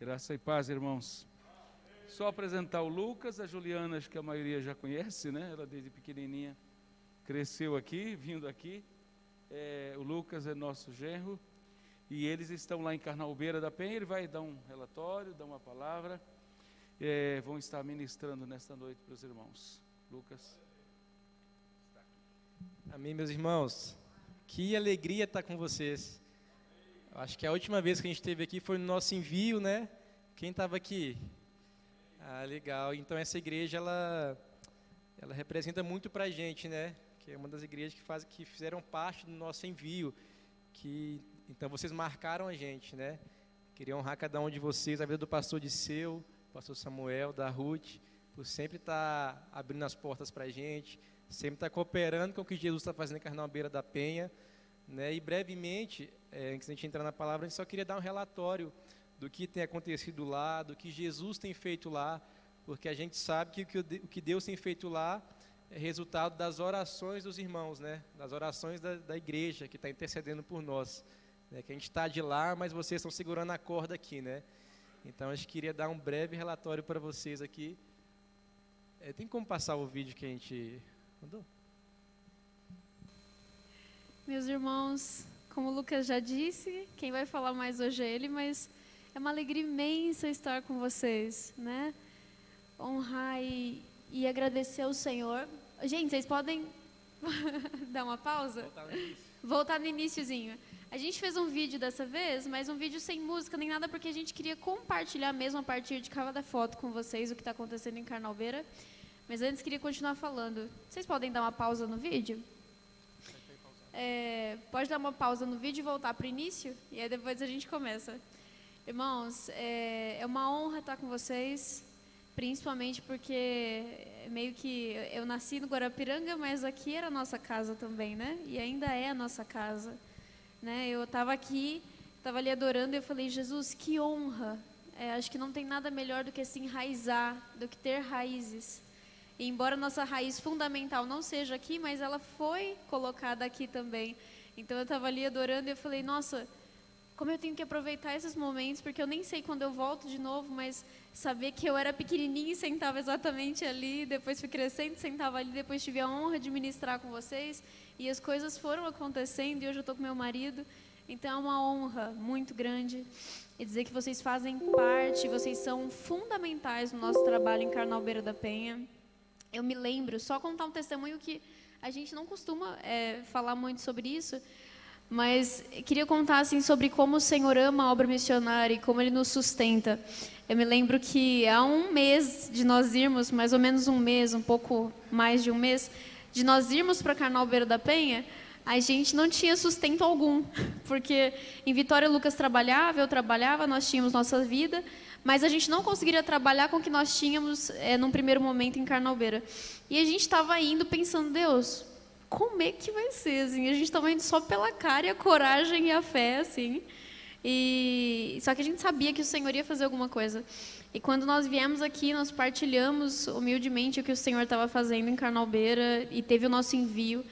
Graça e paz, irmãos. Só apresentar o Lucas, a Juliana, acho que a maioria já conhece, né? Ela desde pequenininha cresceu aqui, vindo aqui. O Lucas é nosso genro e eles estão lá em Carnalbeira da Penha. Ele vai dar um relatório, dar uma palavra. Vão estar ministrando nesta noite para os irmãos. Lucas. Amém, meus irmãos. Que alegria estar com vocês. Acho que a última vez que a gente esteve aqui foi no nosso envio, né? Quem estava aqui? Ah, legal. Então essa igreja, ela representa muito para a gente, né? Que é uma das igrejas que fizeram parte do nosso envio. Então vocês marcaram a gente, né? Queria honrar cada um de vocês, a vida do pastor Disseu, pastor Samuel, da Ruth, por sempre estar abrindo as portas para a gente, sempre estar cooperando com o que Jesus está fazendo em Carnalbeira da Penha, né? E brevemente, antes de a gente entrar na palavra, a gente só queria dar um relatório do que tem acontecido lá, do que Jesus tem feito lá, porque a gente sabe que o que Deus tem feito lá é resultado das orações dos irmãos, né? Das orações da igreja que está intercedendo por nós, né? Que a gente está de lá, mas vocês estão segurando a corda aqui, né? Então a gente queria dar um breve relatório para vocês aqui. Tem como passar o vídeo que a gente mandou? Meus irmãos, como o Lucas já disse, quem vai falar mais hoje é ele, mas é uma alegria imensa estar com vocês, né? Honrar e agradecer ao Senhor. Gente, vocês podem dar uma pausa? Voltar no iniciozinho. A gente fez um vídeo dessa vez, mas um vídeo sem música nem nada, porque a gente queria compartilhar mesmo a partir de cada foto com vocês o que está acontecendo em Carnalbeira. Mas antes queria continuar falando. Vocês podem dar uma pausa no vídeo? Pode dar uma pausa no vídeo e voltar para o início, e aí depois a gente começa. Irmãos, é uma honra estar com vocês, principalmente porque meio que eu nasci no Guarapiranga, mas aqui era a nossa casa também, né? E ainda é a nossa casa, né? Eu estava aqui, estava ali adorando e eu falei, Jesus, que honra! Acho que não tem nada melhor do que se enraizar, do que ter raízes. E embora nossa raiz fundamental não seja aqui, mas ela foi colocada aqui também. Então eu estava ali adorando e eu falei, nossa, como eu tenho que aproveitar esses momentos, porque eu nem sei quando eu volto de novo, mas saber que eu era pequenininha e sentava exatamente ali, depois fui crescendo, sentava ali, depois tive a honra de ministrar com vocês, e as coisas foram acontecendo, e hoje eu estou com meu marido, então é uma honra muito grande, e dizer que vocês fazem parte, vocês são fundamentais no nosso trabalho em Carnalbeira da Penha. Eu me lembro, só contar um testemunho que a gente não costuma falar muito sobre isso, mas queria contar assim, sobre como o Senhor ama a obra missionária e como Ele nos sustenta. Eu me lembro que há um mês de nós irmos, mais ou menos um mês, um pouco mais de um mês, de nós irmos para Carnalbeira da Penha, a gente não tinha sustento algum, porque em Vitória o Lucas trabalhava, eu trabalhava, nós tínhamos nossa vida, mas a gente não conseguiria trabalhar com o que nós tínhamos num primeiro momento em Carnalbeira. E a gente estava indo pensando, Deus, como é que vai ser? Assim? A gente estava indo só pela cara e a coragem e a fé, assim. Só que a gente sabia que o Senhor ia fazer alguma coisa. E quando nós viemos aqui, nós partilhamos humildemente o que o Senhor estava fazendo em Carnalbeira e teve o nosso envio.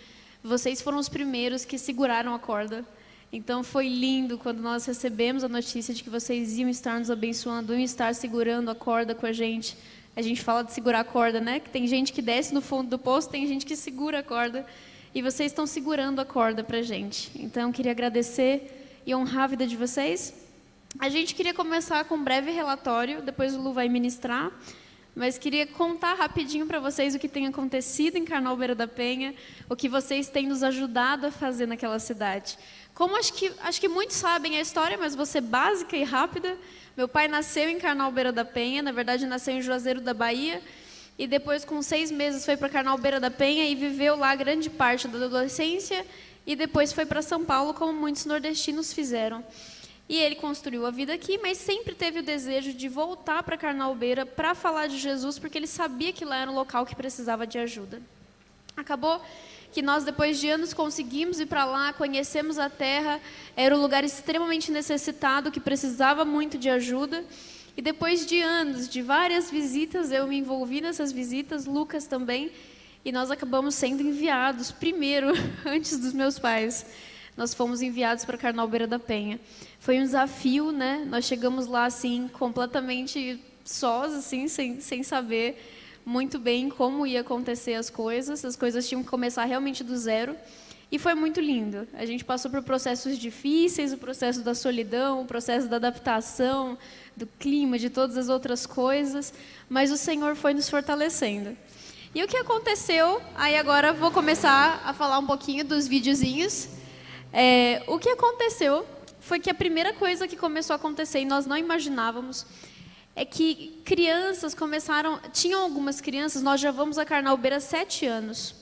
Vocês foram os primeiros que seguraram a corda. Então foi lindo quando nós recebemos a notícia de que vocês iam estar nos abençoando, iam estar segurando a corda com a gente. A gente fala de segurar a corda, né? Que tem gente que desce no fundo do poço, tem gente que segura a corda. E vocês estão segurando a corda pra gente. Então queria agradecer e honrar a vida de vocês. A gente queria começar com um breve relatório, depois o Lu vai ministrar. Mas queria contar rapidinho para vocês o que tem acontecido em Carnalbeira da Penha, o que vocês têm nos ajudado a fazer naquela cidade. Como acho que muitos sabem a história, mas vou ser básica e rápida. Meu pai nasceu em Carnalbeira da Penha, na verdade nasceu em Juazeiro da Bahia, e depois com 6 meses foi para Carnalbeira da Penha e viveu lá grande parte da adolescência, e depois foi para São Paulo, como muitos nordestinos fizeram. E ele construiu a vida aqui, mas sempre teve o desejo de voltar para Carnalbeira para falar de Jesus, porque ele sabia que lá era um local que precisava de ajuda. Acabou que nós, depois de anos, conseguimos ir para lá, conhecemos a terra, era um lugar extremamente necessitado, que precisava muito de ajuda. E depois de anos, de várias visitas, eu me envolvi nessas visitas, Lucas também, e nós acabamos sendo enviados primeiro, antes dos meus pais. nós fomos enviados para Carnaubera da Penha. Foi um desafio, né? Nós chegamos lá, assim, completamente sós, assim, sem saber muito bem como ia acontecer as coisas tinham que começar realmente do zero, e foi muito lindo. A gente passou por processos difíceis, o processo da solidão, o processo da adaptação, do clima, de todas as outras coisas, mas o Senhor foi nos fortalecendo. E o que aconteceu, aí agora vou começar a falar um pouquinho dos videozinhos. O que aconteceu foi que a primeira coisa que começou a acontecer, e nós não imaginávamos, é que crianças começaram, tinham algumas crianças, nós já vamos a Carnaubera há 7 anos,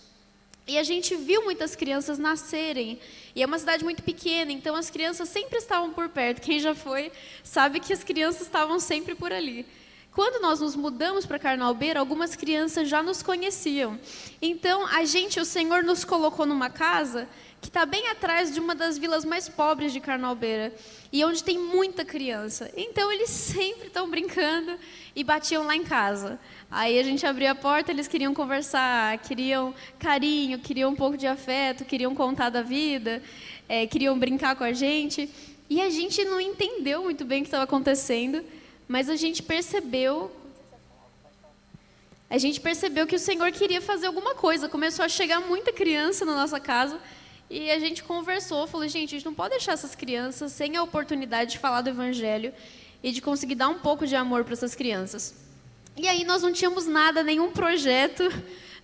e a gente viu muitas crianças nascerem, e é uma cidade muito pequena, então as crianças sempre estavam por perto. Quem já foi sabe que as crianças estavam sempre por ali. Quando nós nos mudamos para Carnaubera, algumas crianças já nos conheciam. Então, o Senhor nos colocou numa casa que está bem atrás de uma das vilas mais pobres de Carnaubera, e onde tem muita criança. Então, eles sempre estão brincando e batiam lá em casa. Aí a gente abria a porta, eles queriam conversar, queriam carinho, queriam um pouco de afeto, queriam contar da vida, queriam brincar com a gente. E a gente não entendeu muito bem o que estava acontecendo, mas a gente percebeu que o Senhor queria fazer alguma coisa. Começou a chegar muita criança na nossa casa, e a gente conversou, falou, gente, a gente não pode deixar essas crianças sem a oportunidade de falar do Evangelho e de conseguir dar um pouco de amor para essas crianças. E aí nós não tínhamos nada, nenhum projeto,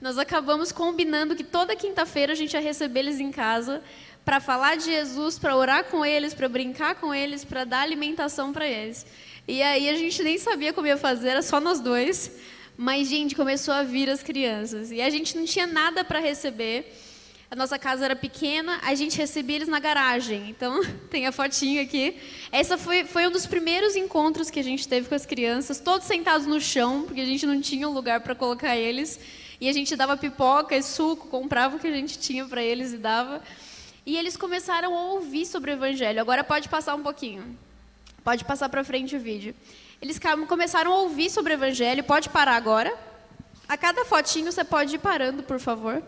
nós acabamos combinando que toda quinta-feira a gente ia receber eles em casa para falar de Jesus, para orar com eles, para brincar com eles, para dar alimentação para eles. E aí a gente nem sabia como ia fazer, era só nós dois, mas, gente, começou a vir as crianças, e a gente não tinha nada para receber. A nossa casa era pequena, a gente recebia eles na garagem. Então, tem a fotinho aqui. Essa foi um dos primeiros encontros que a gente teve com as crianças, todos sentados no chão, porque a gente não tinha um lugar para colocar eles. E a gente dava pipoca e suco, comprava o que a gente tinha para eles e dava. E eles começaram a ouvir sobre o Evangelho. Agora pode passar um pouquinho. Pode passar para frente o vídeo. Eles começaram a ouvir sobre o Evangelho. Pode parar agora. A cada fotinho você pode ir parando, por favor.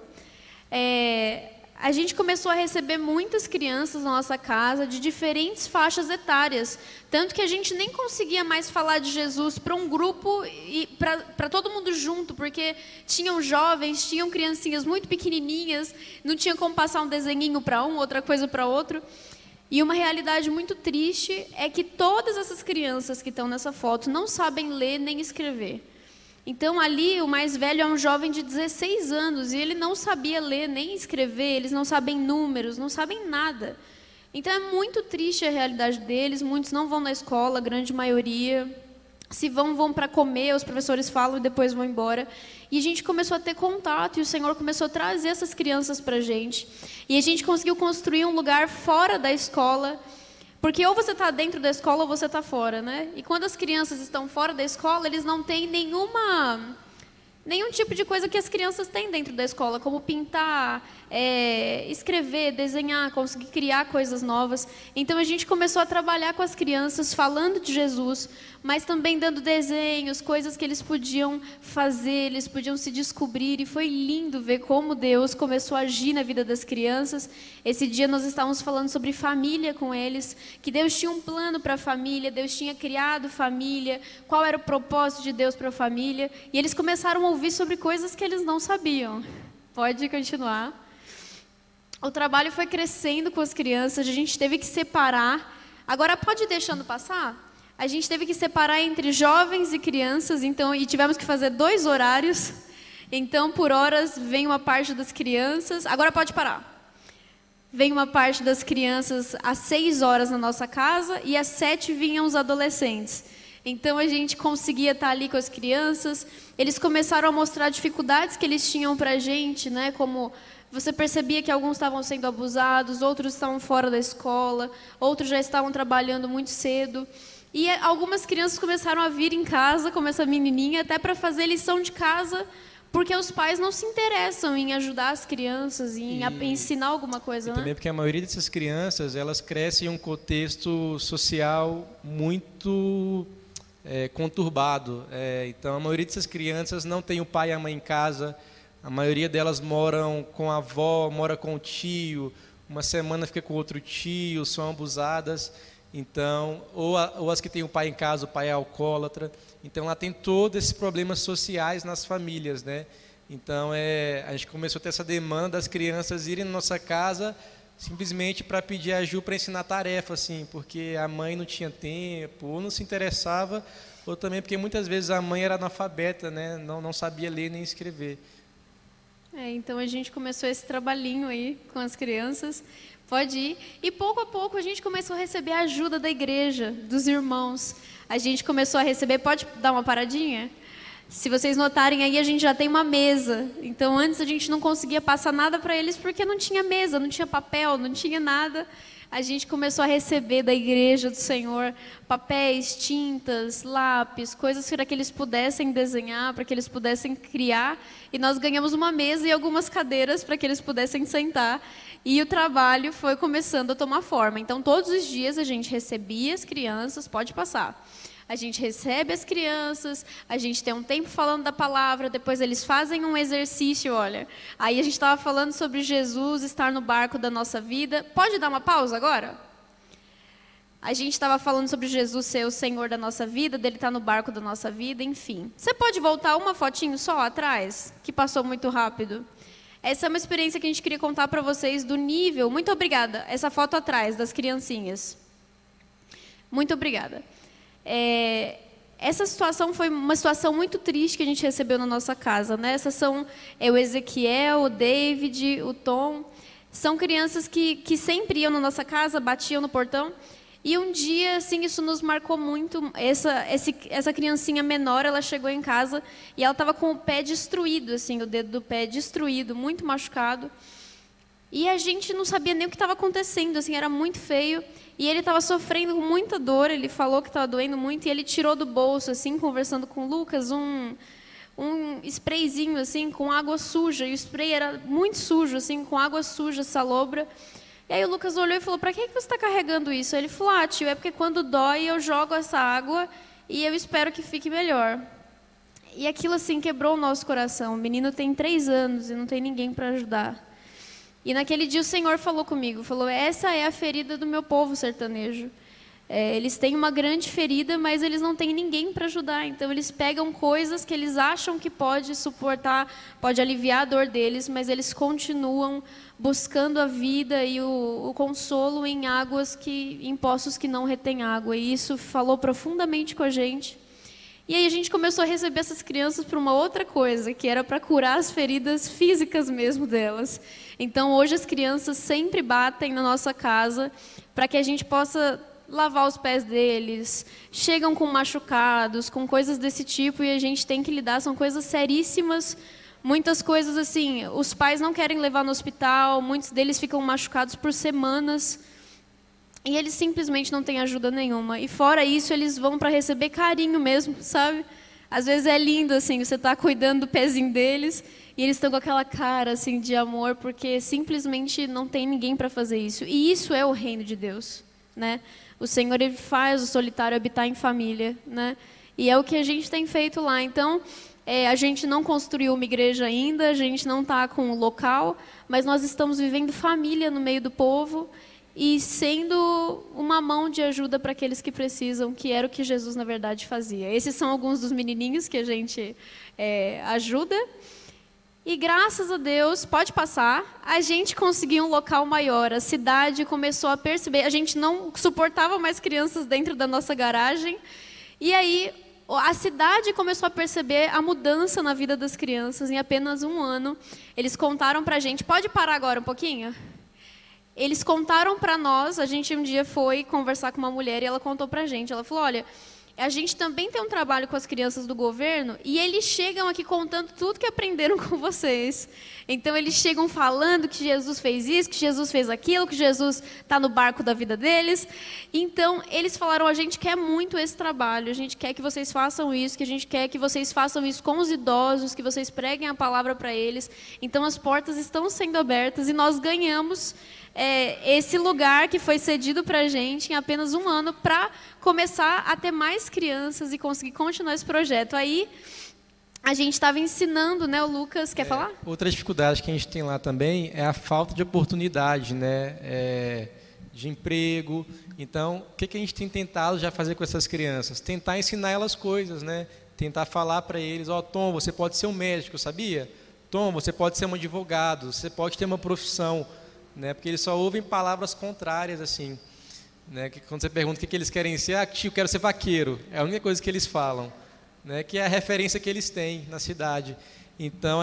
A gente começou a receber muitas crianças na nossa casa de diferentes faixas etárias, tanto que a gente nem conseguia mais falar de Jesus para um grupo e para todo mundo junto, porque tinham jovens, tinham criancinhas muito pequenininhas, não tinha como passar um desenhinho para um, outra coisa para outro. E uma realidade muito triste é que todas essas crianças que estão nessa foto não sabem ler nem escrever. Então, ali, o mais velho é um jovem de 16 anos, e ele não sabia ler nem escrever, eles não sabem números, não sabem nada. Então, é muito triste a realidade deles, muitos não vão na escola, a grande maioria. Se vão para comer, os professores falam e depois vão embora. E a gente começou a ter contato, e o Senhor começou a trazer essas crianças para a gente. E a gente conseguiu construir um lugar fora da escola, porque ou você está dentro da escola ou você está fora, né? E quando as crianças estão fora da escola, eles não têm nenhum tipo de coisa que as crianças têm dentro da escola, como pintar, escrever, desenhar, conseguir criar coisas novas. Então, a gente começou a trabalhar com as crianças, falando de Jesus, mas também dando desenhos, coisas que eles podiam fazer, eles podiam se descobrir, e foi lindo ver como Deus começou a agir na vida das crianças. Esse dia nós estávamos falando sobre família com eles, que Deus tinha um plano para a família, Deus tinha criado família, qual era o propósito de Deus para a família, e eles começaram a ouvir sobre coisas que eles não sabiam. Pode continuar. O trabalho foi crescendo com as crianças, a gente teve que separar. Agora pode ir deixando passar? A gente teve que separar entre jovens e crianças, então, e tivemos que fazer 2 horários. Então, por horas, vem uma parte das crianças. Agora pode parar. Vem uma parte das crianças às 6 horas na nossa casa, e às 7 vinham os adolescentes. Então, a gente conseguia estar ali com as crianças. Eles começaram a mostrar dificuldades que eles tinham para a gente, né? Como você percebia que alguns estavam sendo abusados, outros estavam fora da escola, outros já estavam trabalhando muito cedo. E algumas crianças começaram a vir em casa, como essa menininha, até para fazer lição de casa, porque os pais não se interessam em ajudar as crianças, em ensinar alguma coisa, né? Também porque a maioria dessas crianças, elas crescem em um contexto social muito conturbado. Então, a maioria dessas crianças não tem o pai e a mãe em casa, a maioria delas moram com a avó, mora com o tio, uma semana fica com outro tio, são abusadas. Então, ou as que têm o pai em casa, o pai é alcoólatra. Então, lá tem todos esses problemas sociais nas famílias, né? Então, a gente começou a ter essa demanda das crianças irem na nossa casa simplesmente para pedir a Ju para ensinar tarefa, assim, porque a mãe não tinha tempo, ou não se interessava, ou também porque muitas vezes a mãe era analfabeta, né? Não sabia ler nem escrever. Então a gente começou esse trabalhinho aí com as crianças, pode ir. E pouco a pouco a gente começou a receber a ajuda da igreja, dos irmãos. A gente começou a receber, pode dar uma paradinha? Se vocês notarem aí, a gente já tem uma mesa. Então antes a gente não conseguia passar nada para eles porque não tinha mesa, não tinha papel, não tinha nada. A gente começou a receber da igreja do Senhor papéis, tintas, lápis, coisas para que eles pudessem desenhar, para que eles pudessem criar. E nós ganhamos uma mesa e algumas cadeiras para que eles pudessem sentar. E o trabalho foi começando a tomar forma. Então, todos os dias a gente recebia as crianças, pode passar. A gente recebe as crianças, a gente tem um tempo falando da palavra, depois eles fazem um exercício, olha. Aí a gente estava falando sobre Jesus estar no barco da nossa vida. Pode dar uma pausa agora? A gente estava falando sobre Jesus ser o Senhor da nossa vida, dele estar no barco da nossa vida, enfim. Você pode voltar uma fotinho só atrás, que passou muito rápido? Essa é uma experiência que a gente queria contar para vocês do nível. Muito obrigada. Essa foto atrás, das criancinhas. Muito obrigada. Essa situação foi uma situação muito triste que a gente recebeu na nossa casa, né? Essas são o Ezequiel, o David, o Tom. São crianças que sempre iam na nossa casa, batiam no portão. E um dia, assim, isso nos marcou muito. Essa criancinha menor, ela chegou em casa e ela estava com o pé destruído, assim, o dedo do pé destruído, muito machucado. E a gente não sabia nem o que estava acontecendo, assim, era muito feio. E ele estava sofrendo com muita dor, ele falou que estava doendo muito, e ele tirou do bolso, assim, conversando com o Lucas, um sprayzinho, assim, com água suja. E o spray era muito sujo, assim, com água suja, salobra. E aí o Lucas olhou e falou, para que você está carregando isso? Aí ele falou, tio, é porque quando dói eu jogo essa água e eu espero que fique melhor. E aquilo, assim, quebrou o nosso coração. O menino tem 3 anos e não tem ninguém para ajudar. E naquele dia o Senhor falou comigo, falou, essa é a ferida do meu povo sertanejo. Eles têm uma grande ferida, mas eles não têm ninguém para ajudar. Então eles pegam coisas que eles acham que pode suportar, pode aliviar a dor deles, mas eles continuam buscando a vida e o consolo em em poços que não retêm água. E isso falou profundamente com a gente. E aí a gente começou a receber essas crianças para uma outra coisa, que era para curar as feridas físicas mesmo delas. Então, hoje as crianças sempre batem na nossa casa para que a gente possa lavar os pés deles. Chegam com machucados, com coisas desse tipo, e a gente tem que lidar, são coisas seríssimas. Muitas coisas assim, os pais não querem levar no hospital, muitos deles ficam machucados por semanas. E eles simplesmente não têm ajuda nenhuma. E fora isso, eles vão para receber carinho mesmo, sabe? Às vezes é lindo, assim, você está cuidando do pezinho deles e eles estão com aquela cara, assim, de amor, porque simplesmente não tem ninguém para fazer isso. E isso é o reino de Deus, né? O Senhor, Ele faz o solitário habitar em família, né? E é o que a gente tem feito lá. Então, a gente não construiu uma igreja ainda, a gente não está com um local, mas nós estamos vivendo família no meio do povo, e sendo uma mão de ajuda para aqueles que precisam, que era o que Jesus, na verdade, fazia. Esses são alguns dos menininhos que a gente ajuda. E graças a Deus, pode passar, a gente conseguiu um local maior. A cidade começou a perceber, a gente não suportava mais crianças dentro da nossa garagem. E aí, a cidade começou a perceber a mudança na vida das crianças em apenas 1 ano. Eles contaram para a gente, pode parar agora um pouquinho? Eles contaram para nós, a gente um dia foi conversar com uma mulher e ela contou para a gente, ela falou, olha, a gente também tem um trabalho com as crianças do governo e eles chegam aqui contando tudo que aprenderam com vocês. Então, eles chegam falando que Jesus fez isso, que Jesus fez aquilo, que Jesus está no barco da vida deles. Então, eles falaram, a gente quer muito esse trabalho, a gente quer que vocês façam isso, que a gente quer que vocês façam isso com os idosos, que vocês preguem a palavra para eles. Então, as portas estão sendo abertas e nós ganhamos esse lugar que foi cedido para a gente em apenas 1 ano para começar a ter mais crianças e conseguir continuar esse projeto. Aí, a gente estava ensinando, né? O Lucas, quer falar? Outra dificuldade que a gente tem lá também é a falta de oportunidade, né? De emprego. Então, o que a gente tem tentado já fazer com essas crianças? Tentar ensinar elas coisas, né? Tentar falar para eles, Tom, você pode ser um médico, sabia? Tom, você pode ser um advogado, você pode ter uma profissão, né? Porque eles só ouvem palavras contrárias, assim, né? Que quando você pergunta o que eles querem ser, tio, eu quero ser vaqueiro. É a única coisa que eles falam, né? Que é a referência que eles têm na cidade. Então,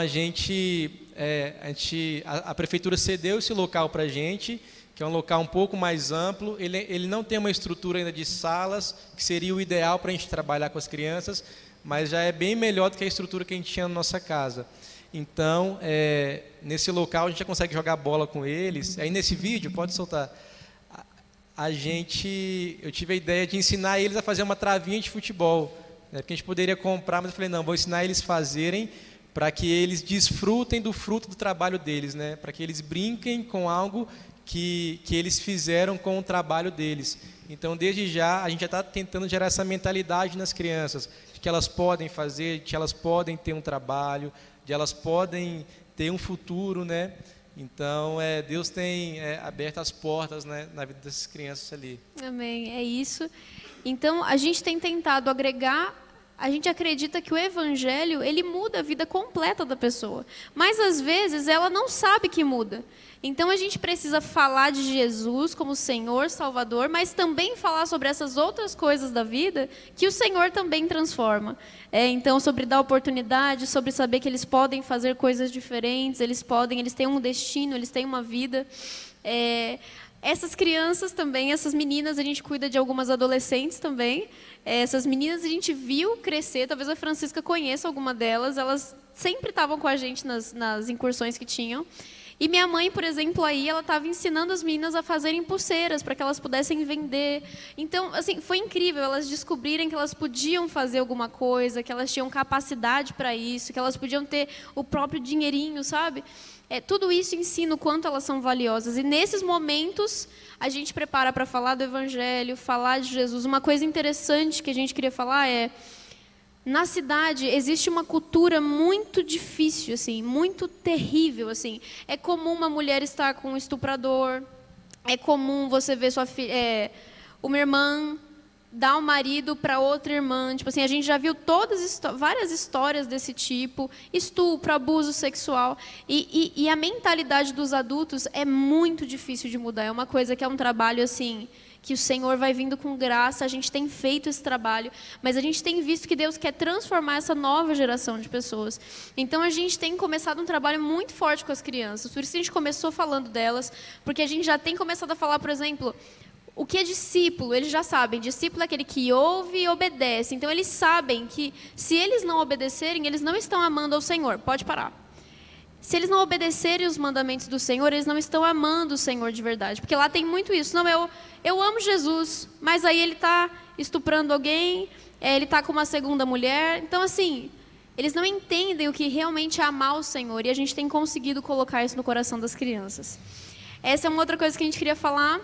a prefeitura cedeu esse local para a gente, que é um local um pouco mais amplo. Ele não tem uma estrutura ainda de salas, que seria o ideal para a gente trabalhar com as crianças, mas já é bem melhor do que a estrutura que a gente tinha na nossa casa. Então, nesse local a gente já consegue jogar bola com eles. Aí nesse vídeo, pode soltar, eu tive a ideia de ensinar eles a fazer uma travinha de futebol, né? Porque a gente poderia comprar, mas eu falei, não, vou ensinar eles a fazerem para que eles desfrutem do fruto do trabalho deles, né? Para que eles brinquem com algo que eles fizeram com o trabalho deles. Então, desde já, a gente já está tentando gerar essa mentalidade nas crianças, de que elas podem fazer, de que elas podem ter um trabalho, de elas podem ter um futuro, né? Então, Deus tem aberto as portas, né, na vida dessas crianças ali. Amém, é isso. Então, a gente tem tentado agregar, a gente acredita que o evangelho, ele muda a vida completa da pessoa. Mas, às vezes, ela não sabe que muda. Então, a gente precisa falar de Jesus como Senhor, Salvador, mas também falar sobre essas outras coisas da vida que o Senhor também transforma. Então, sobre dar oportunidade, sobre saber que eles podem fazer coisas diferentes, eles têm um destino, eles têm uma vida. Essas crianças também, essas meninas, a gente cuida de algumas adolescentes também. Essas meninas a gente viu crescer, talvez a Francisca conheça alguma delas, elas sempre estavam com a gente nas incursões que tinham. E minha mãe, por exemplo, aí ela estava ensinando as meninas a fazerem pulseiras para que elas pudessem vender. Então, assim, foi incrível elas descobrirem que elas podiam fazer alguma coisa, que elas tinham capacidade para isso, que elas podiam ter o próprio dinheirinho, sabe? Tudo isso ensina o quanto elas são valiosas. E nesses momentos, a gente prepara para falar do Evangelho, falar de Jesus. Uma coisa interessante que a gente queria falar na cidade existe uma cultura muito difícil, assim, muito terrível, assim. É comum uma mulher estar com um estuprador, é comum você ver uma irmã dar o marido para outra irmã. Tipo assim, a gente já viu várias histórias desse tipo, estupro, abuso sexual. E a mentalidade dos adultos é muito difícil de mudar. É uma coisa que é um trabalho, assim, que o Senhor vai vindo com graça, a gente tem feito esse trabalho, mas a gente tem visto que Deus quer transformar essa nova geração de pessoas. Então, a gente tem começado um trabalho muito forte com as crianças, por isso a gente começou falando delas, porque a gente já tem começado a falar, por exemplo, o que é discípulo, eles já sabem, discípulo é aquele que ouve e obedece, então eles sabem que se eles não obedecerem, eles não estão amando ao Senhor, pode parar. Se eles não obedecerem os mandamentos do Senhor, eles não estão amando o Senhor de verdade, porque lá tem muito isso, não, eu amo Jesus, mas aí ele está estuprando alguém, ele está com uma segunda mulher. Então, assim, eles não entendem o que realmente é amar o Senhor. E a gente tem conseguido colocar isso no coração das crianças. Essa é uma outra coisa que a gente queria falar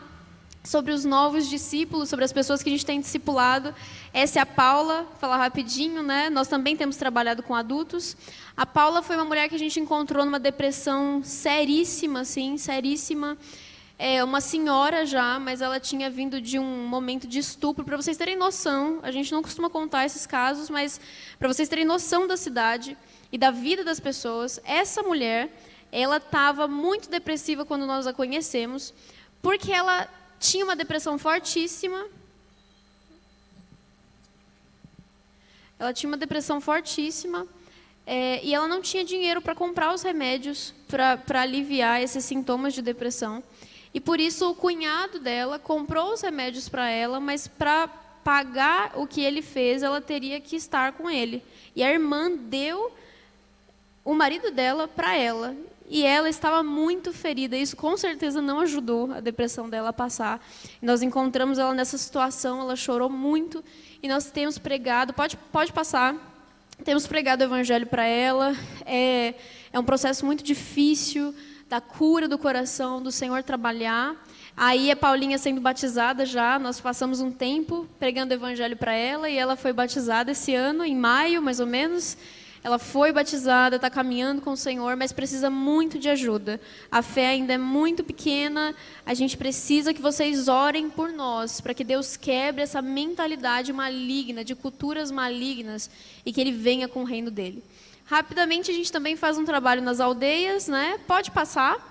sobre os novos discípulos, sobre as pessoas que a gente tem discipulado. Essa é a Paula, vou falar rapidinho, né? Nós também temos trabalhado com adultos. A Paula foi uma mulher que a gente encontrou numa depressão seríssima, assim, seríssima. Uma senhora já, mas ela tinha vindo de um momento de estupro. Para vocês terem noção, a gente não costuma contar esses casos, mas para vocês terem noção da cidade e da vida das pessoas, essa mulher, ela estava muito depressiva quando nós a conhecemos, porque ela tinha uma depressão fortíssima. Ela tinha uma depressão fortíssima e ela não tinha dinheiro para comprar os remédios para aliviar esses sintomas de depressão. E por isso o cunhado dela comprou os remédios para ela, mas para pagar o que ele fez, ela teria que estar com ele. E a irmã deu o marido dela para ela. E ela estava muito ferida. Isso com certeza não ajudou a depressão dela a passar. E nós encontramos ela nessa situação, ela chorou muito. E nós temos pregado, pode passar, temos pregado o evangelho para ela. É um processo muito difícil, da cura do coração, do Senhor trabalhar. Aí a Paulinha sendo batizada já, nós passamos um tempo pregando o evangelho para ela, e ela foi batizada esse ano, em maio, mais ou menos. ela foi batizada, está caminhando com o Senhor, mas precisa muito de ajuda. A fé ainda é muito pequena, a gente precisa que vocês orem por nós, para que Deus quebre essa mentalidade maligna, de culturas malignas, e que Ele venha com o reino dEle. Rapidamente, a gente também faz um trabalho nas aldeias, né? Pode passar.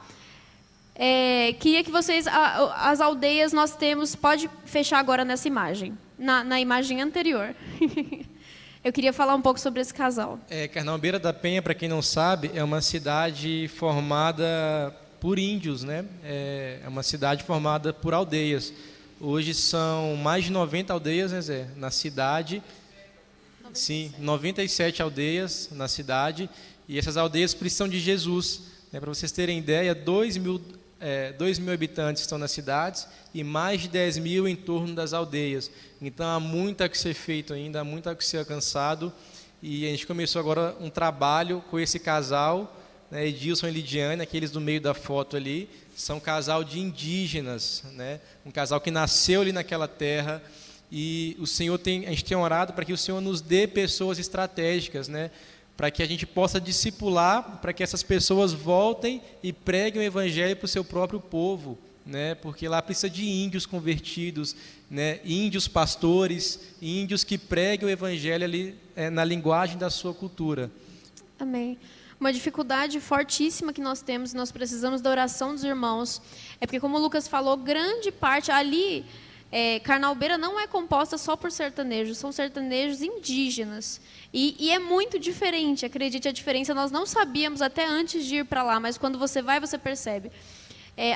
Queria que vocês, as aldeias nós temos, pode fechar agora nessa imagem, na imagem anterior. Eu queria falar um pouco sobre esse casal. Carnalbeira da Penha, para quem não sabe, é uma cidade formada por índios, né? É uma cidade formada por aldeias. Hoje são mais de 90 aldeias, né, Zé? Na cidade. 97. Sim, 97 aldeias na cidade. E essas aldeias precisam de Jesus. Para vocês terem ideia, 2 mil habitantes estão nas cidades e mais de 10 mil em torno das aldeias. Então há muito a que ser feito ainda, há muito a que ser alcançado. E a gente começou agora um trabalho com esse casal, né, Edilson e Lidiane, aqueles do meio da foto ali, são um casal de indígenas, né, um casal que nasceu ali naquela terra. E a gente tem orado para que o Senhor nos dê pessoas estratégicas, né, para que a gente possa discipular, para que essas pessoas voltem e preguem o evangelho para o seu próprio povo, né? Porque lá precisa de índios convertidos, né? Índios pastores, índios que preguem o evangelho ali na linguagem da sua cultura. Amém. Uma dificuldade fortíssima que nós temos, nós precisamos da oração dos irmãos, é porque, como o Lucas falou, grande parte ali, Carnalbeira não é composta só por sertanejos, são sertanejos indígenas. E é muito diferente, acredite, a diferença nós não sabíamos até antes de ir para lá, mas quando você vai, você percebe.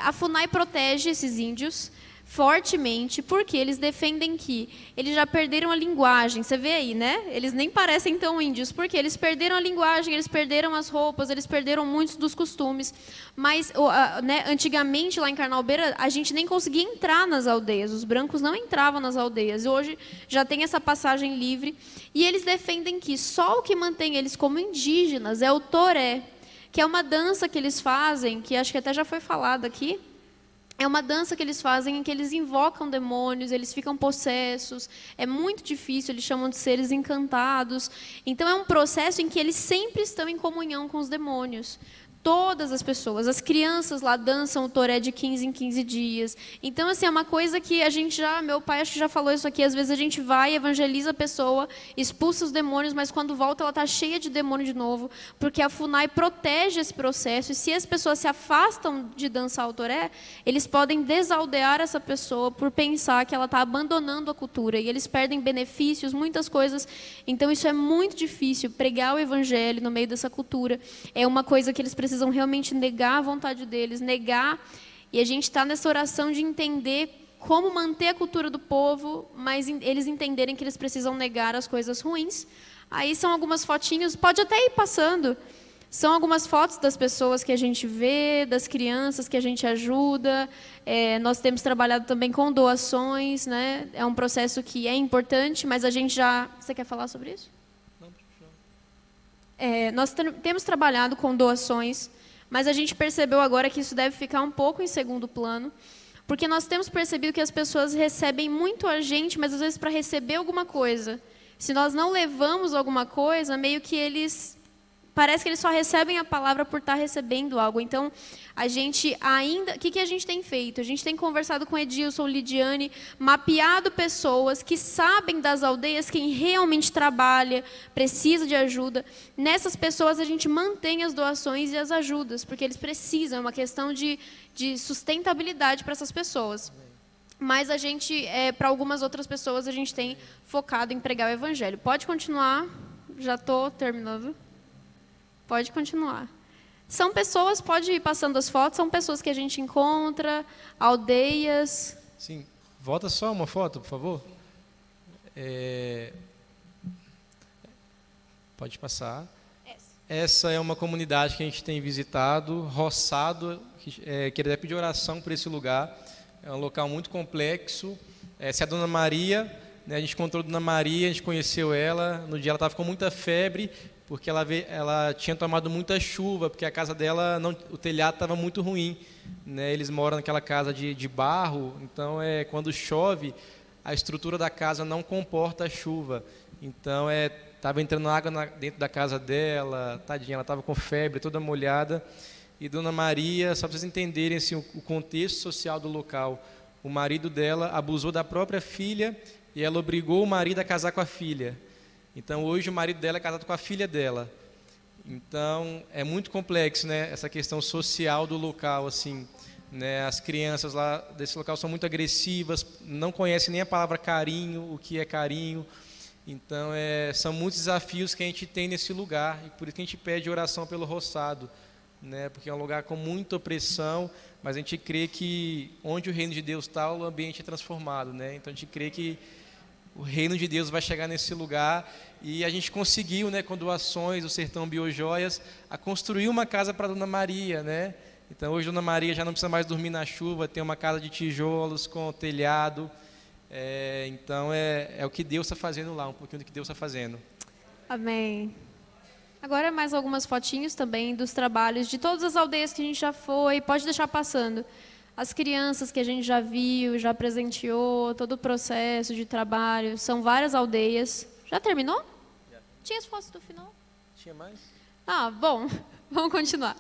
A FUNAI protege esses índios fortemente, porque eles defendem que eles já perderam a linguagem, você vê aí, né? Eles nem parecem tão índios, porque eles perderam a linguagem, eles perderam as roupas, eles perderam muitos dos costumes, mas né, antigamente lá em Carnalbeira, a gente nem conseguia entrar nas aldeias, os brancos não entravam nas aldeias, hoje já tem essa passagem livre, e eles defendem que só o que mantém eles como indígenas é o toré, que é uma dança que eles fazem, que acho que até já foi falado aqui. É uma dança que eles fazem em que eles invocam demônios, eles ficam possessos, é muito difícil, eles chamam de seres encantados. Então, é um processo em que eles sempre estão em comunhão com os demônios. Todas as pessoas, as crianças lá dançam o toré de 15 em 15 dias. Então, assim, é uma coisa que a gente meu pai acho que já falou isso aqui, às vezes a gente vai, evangeliza a pessoa, expulsa os demônios, mas quando volta ela está cheia de demônio de novo, porque a FUNAI protege esse processo, e se as pessoas se afastam de dançar o toré, eles podem desaldear essa pessoa por pensar que ela está abandonando a cultura, e eles perdem benefícios, muitas coisas. Então, isso é muito difícil, pregar o evangelho no meio dessa cultura. É uma coisa que eles precisam realmente negar a vontade deles, negar, e a gente está nessa oração de entender como manter a cultura do povo, mas eles entenderem que eles precisam negar as coisas ruins. Aí são algumas fotinhos, pode até ir passando, são algumas fotos das pessoas que a gente vê, das crianças que a gente ajuda. Nós temos trabalhado também com doações, né? É um processo que é importante, mas a gente já... Você quer falar sobre isso? Nós temos trabalhado com doações, mas a gente percebeu agora que isso deve ficar um pouco em segundo plano, porque nós temos percebido que as pessoas recebem muito a gente, mas às vezes para receber alguma coisa. Se nós não levamos alguma coisa, meio que parece que eles só recebem a palavra por estar recebendo algo. Então, a gente ainda... O que a gente tem feito? A gente tem conversado com Edilson, Lidiane, mapeado pessoas que sabem das aldeias, quem realmente trabalha, precisa de ajuda. Nessas pessoas, a gente mantém as doações e as ajudas, porque eles precisam, é uma questão de sustentabilidade para essas pessoas. Mas a gente, para algumas outras pessoas, a gente tem focado em pregar o evangelho. Pode continuar, já estou terminando. Pode continuar. São pessoas, pode ir passando as fotos, são pessoas que a gente encontra, aldeias. Sim, volta só uma foto, por favor. Pode passar. Essa é uma comunidade que a gente tem visitado, Roçado, queria pedir oração por esse lugar. É um local muito complexo. Essa é a Dona Maria, né, a gente encontrou a Dona Maria, a gente conheceu ela, no dia ela estava com muita febre, porque ela tinha tomado muita chuva, porque a casa dela, o telhado estava muito ruim, né? Eles moram naquela casa de barro, então quando chove, a estrutura da casa não comporta a chuva. Então, estava entrando água dentro da casa dela, tadinha, ela estava com febre, toda molhada. E Dona Maria, só para vocês entenderem assim, o contexto social do local, o marido dela abusou da própria filha e ela obrigou o marido a casar com a filha. Então, hoje o marido dela é casado com a filha dela. Então, é muito complexo, né, essa questão social do local, assim, né, as crianças lá desse local são muito agressivas, não conhecem nem a palavra carinho, o que é carinho. Então, são muitos desafios que a gente tem nesse lugar, e por isso que a gente pede oração pelo roçado, né, porque é um lugar com muita opressão, mas a gente crê que onde o reino de Deus está, o ambiente é transformado, né? Então, a gente crê que o reino de Deus vai chegar nesse lugar, e a gente conseguiu, né, com doações do Sertão Biojoias, a construir uma casa para Dona Maria, né? Então, hoje Dona Maria já não precisa mais dormir na chuva, tem uma casa de tijolos com telhado. Então, é o que Deus está fazendo lá, um pouquinho do que Deus está fazendo. Amém. Agora mais algumas fotinhos também dos trabalhos de todas as aldeias que a gente já foi, pode deixar passando. As crianças que a gente já viu, já presenteou, todo o processo de trabalho, são várias aldeias. Já terminou? Já. Tinha as fotos do final? Tinha mais? Ah, bom, vamos continuar.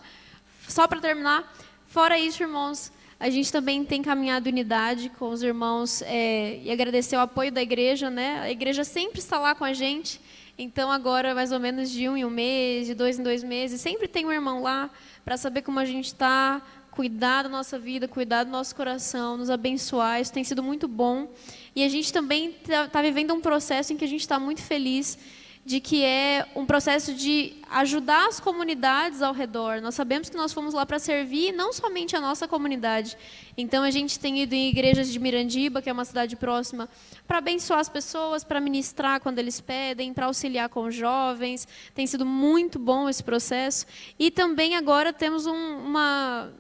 Só para terminar, fora isso, irmãos, a gente também tem caminhado unidade com os irmãos e agradecer o apoio da igreja, né? A igreja sempre está lá com a gente, então agora mais ou menos de 1 em 1 mês, de 2 em 2 meses, sempre tem um irmão lá para saber como a gente está, cuidar da nossa vida, cuidar do nosso coração, nos abençoar, isso tem sido muito bom. E a gente também está vivendo um processo em que a gente está muito feliz, de que é um processo de ajudar as comunidades ao redor. Nós sabemos que nós fomos lá para servir não somente a nossa comunidade. Então, a gente tem ido em igrejas de Mirandiba, que é uma cidade próxima, para abençoar as pessoas, para ministrar quando eles pedem, para auxiliar com os jovens. Tem sido muito bom esse processo. E também agora temos uma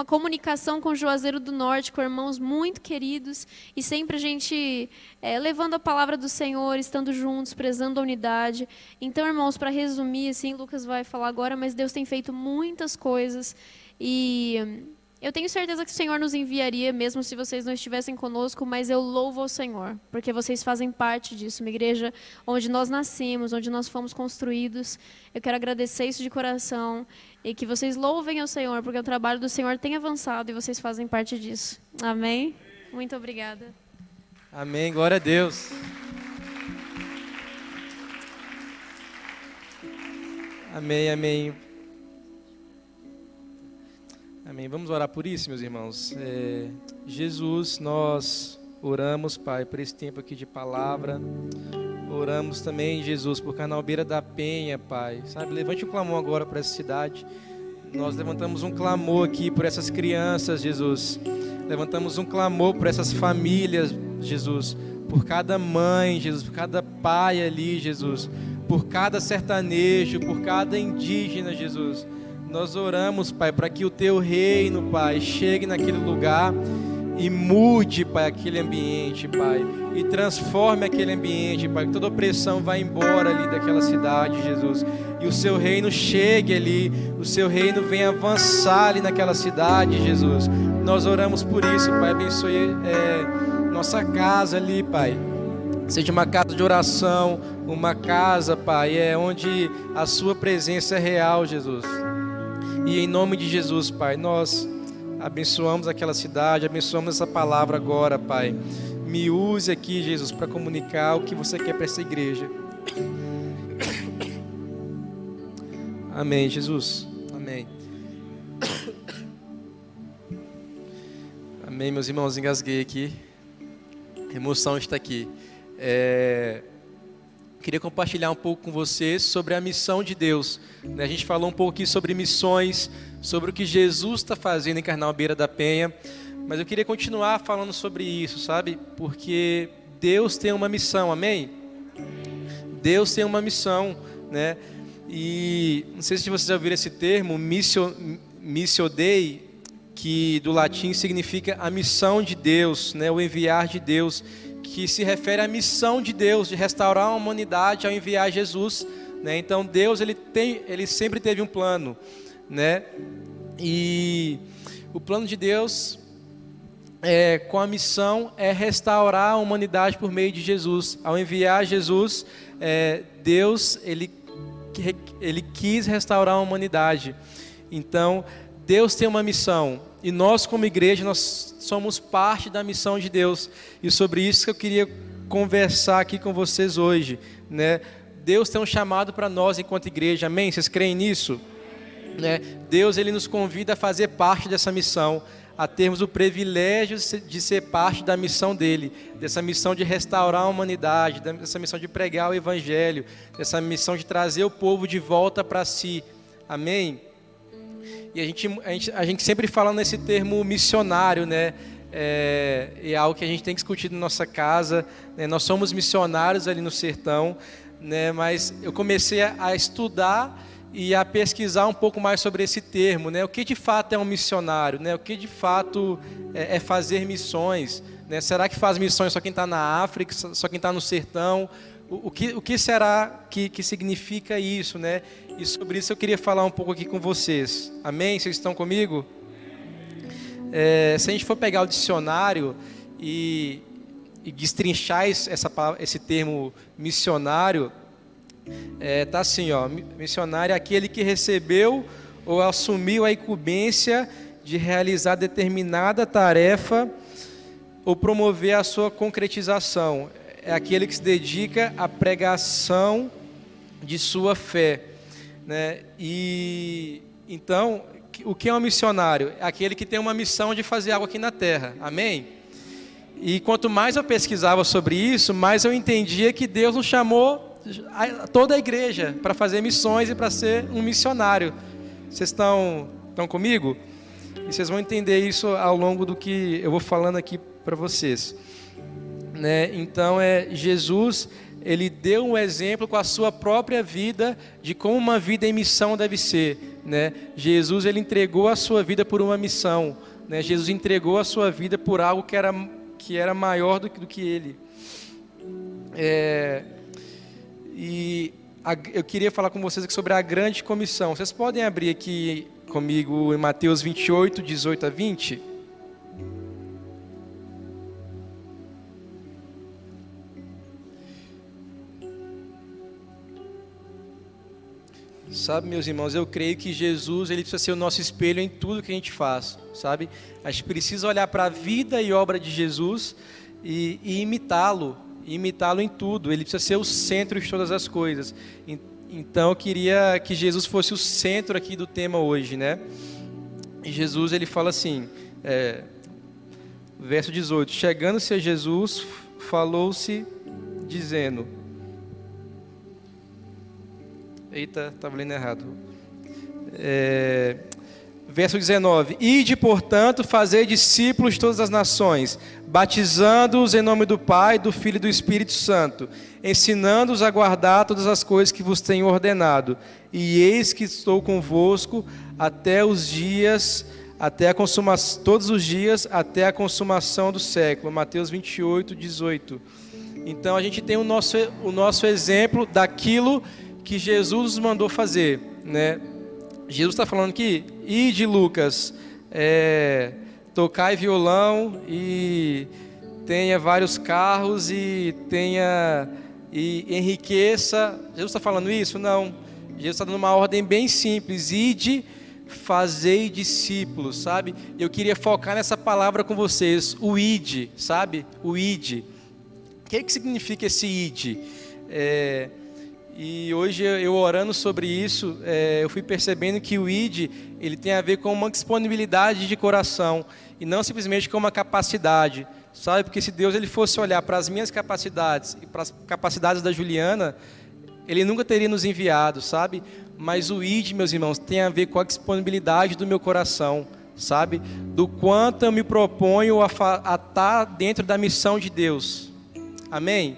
comunicação com o Juazeiro do Norte, com irmãos muito queridos, e sempre a gente levando a palavra do Senhor, estando juntos, prezando a unidade. Então, irmãos, para resumir, assim, Lucas vai falar agora, mas Deus tem feito muitas coisas, e eu tenho certeza que o Senhor nos enviaria, mesmo se vocês não estivessem conosco, mas eu louvo ao Senhor, porque vocês fazem parte disso, uma igreja onde nós nascemos, onde nós fomos construídos. Eu quero agradecer isso de coração, e que vocês louvem ao Senhor, porque o trabalho do Senhor tem avançado, e vocês fazem parte disso. Amém? Muito obrigada. Amém, glória a Deus. Amém, amém. Amém. Vamos orar por isso, meus irmãos. Jesus, nós oramos, Pai, por esse tempo aqui de palavra. Oramos também, Jesus, por Carnalbeira da Penha, Pai. Sabe, levante um clamor agora para essa cidade. Nós levantamos um clamor aqui por essas crianças, Jesus. Levantamos um clamor por essas famílias, Jesus. Por cada mãe, Jesus, por cada pai ali, Jesus. Por cada sertanejo, por cada indígena, Jesus. Nós oramos, Pai, para que o Teu reino, Pai, chegue naquele lugar e mude, Pai, aquele ambiente, Pai. E transforme aquele ambiente, Pai. Que toda opressão vá embora ali daquela cidade, Jesus. E o Seu reino chegue ali. O Seu reino venha avançar ali naquela cidade, Jesus. Nós oramos por isso, Pai. Abençoe nossa casa ali, Pai. Seja uma casa de oração, uma casa, Pai, onde a Sua presença é real, Jesus. E em nome de Jesus, Pai, nós abençoamos aquela cidade, abençoamos essa palavra agora, Pai. Me use aqui, Jesus, para comunicar o que Você quer para essa igreja. Amém, Jesus. Amém. Amém, meus irmãos, engasguei aqui. A emoção está aqui. Queria compartilhar um pouco com vocês sobre a missão de Deus. A gente falou um pouco aqui sobre missões, sobre o que Jesus está fazendo em Carnalbeira da Penha, mas eu queria continuar falando sobre isso, sabe? Porque Deus tem uma missão, amém? Deus tem uma missão, né? E não sei se vocês já ouviram esse termo, Missio Dei, que do latim significa a missão de Deus, né? O enviar de Deus, que se refere à missão de Deus de restaurar a humanidade ao enviar Jesus, né? Então Deus ele sempre teve um plano, né? E o plano de Deus com a missão é restaurar a humanidade por meio de Jesus. Ao enviar Jesus, Deus, ele quis restaurar a humanidade. Então, Deus tem uma missão, e nós como igreja, nós somos parte da missão de Deus, e sobre isso que eu queria conversar aqui com vocês hoje, né? Deus tem um chamado para nós enquanto igreja, amém? Vocês creem nisso? Né? Deus, ele nos convida a fazer parte dessa missão, a termos o privilégio de ser parte da missão dele, dessa missão de restaurar a humanidade, dessa missão de pregar o evangelho, dessa missão de trazer o povo de volta para si, amém? E a gente sempre fala nesse termo missionário, né? É algo que a gente tem discutido na nossa casa, né? Nós somos missionários ali no sertão, né? Mas eu comecei a estudar e a pesquisar um pouco mais sobre esse termo, né? O que de fato é um missionário, né? O que de fato é fazer missões, né? Será que faz missões só quem está na África, só quem está no sertão? O que será que significa isso, né? E sobre isso eu queria falar um pouco aqui com vocês. Amém? Vocês estão comigo? Se a gente for pegar o dicionário e destrinchar esse termo missionário, tá assim, ó, missionário é aquele que recebeu ou assumiu a incumbência de realizar determinada tarefa ou promover a sua concretização. É aquele que se dedica à pregação de sua fé, né? E então, o que é um missionário? É aquele que tem uma missão de fazer algo aqui na terra, amém? E quanto mais eu pesquisava sobre isso, mais eu entendia que Deus nos chamou, toda a igreja, para fazer missões e para ser um missionário. Vocês estão comigo? E vocês vão entender isso ao longo do que eu vou falando aqui para vocês, né? Então, Jesus, ele deu um exemplo com a sua própria vida de como uma vida em missão deve ser, né? Jesus, ele entregou a sua vida por uma missão, né? Jesus entregou a sua vida por algo que era maior do que ele. Eu queria falar com vocês aqui sobre a grande comissão. Vocês podem abrir aqui comigo em Mateus 28, 18 a 20? Sabe, meus irmãos, eu creio que Jesus, ele precisa ser o nosso espelho em tudo que a gente faz, sabe? A gente precisa olhar para a vida e obra de Jesus e imitá-lo em tudo. Ele precisa ser o centro de todas as coisas. Então, eu queria que Jesus fosse o centro aqui do tema hoje, né? E Jesus, ele fala assim, verso 18: chegando-se a Jesus, falou-se, dizendo... Eita, estava lendo errado. Verso 19: Ide, portanto, fazei discípulos de todas as nações, batizando-os em nome do Pai, do Filho e do Espírito Santo, ensinando-os a guardar todas as coisas que vos tenho ordenado. E eis que estou convosco todos os dias, até a consumação do século. Mateus 28, 18. Então, a gente tem o nosso exemplo daquilo que Jesus nos mandou fazer, né? Jesus está falando aqui, ide, Lucas, tocai violão e tenha vários carros e enriqueça. Jesus está falando isso? Não. Jesus está dando uma ordem bem simples: ide, fazei discípulos, sabe? Eu queria focar nessa palavra com vocês, o ide, sabe? O ide. O que significa esse ide? E hoje eu orando sobre isso, eu fui percebendo que o id, ele tem a ver com uma disponibilidade de coração e não simplesmente com uma capacidade, sabe? Porque se Deus ele fosse olhar para as minhas capacidades e para as capacidades da Juliana, ele nunca teria nos enviado, sabe? Mas o id, meus irmãos, tem a ver com a disponibilidade do meu coração, sabe? Do quanto eu me proponho a estar dentro da missão de Deus. Amém?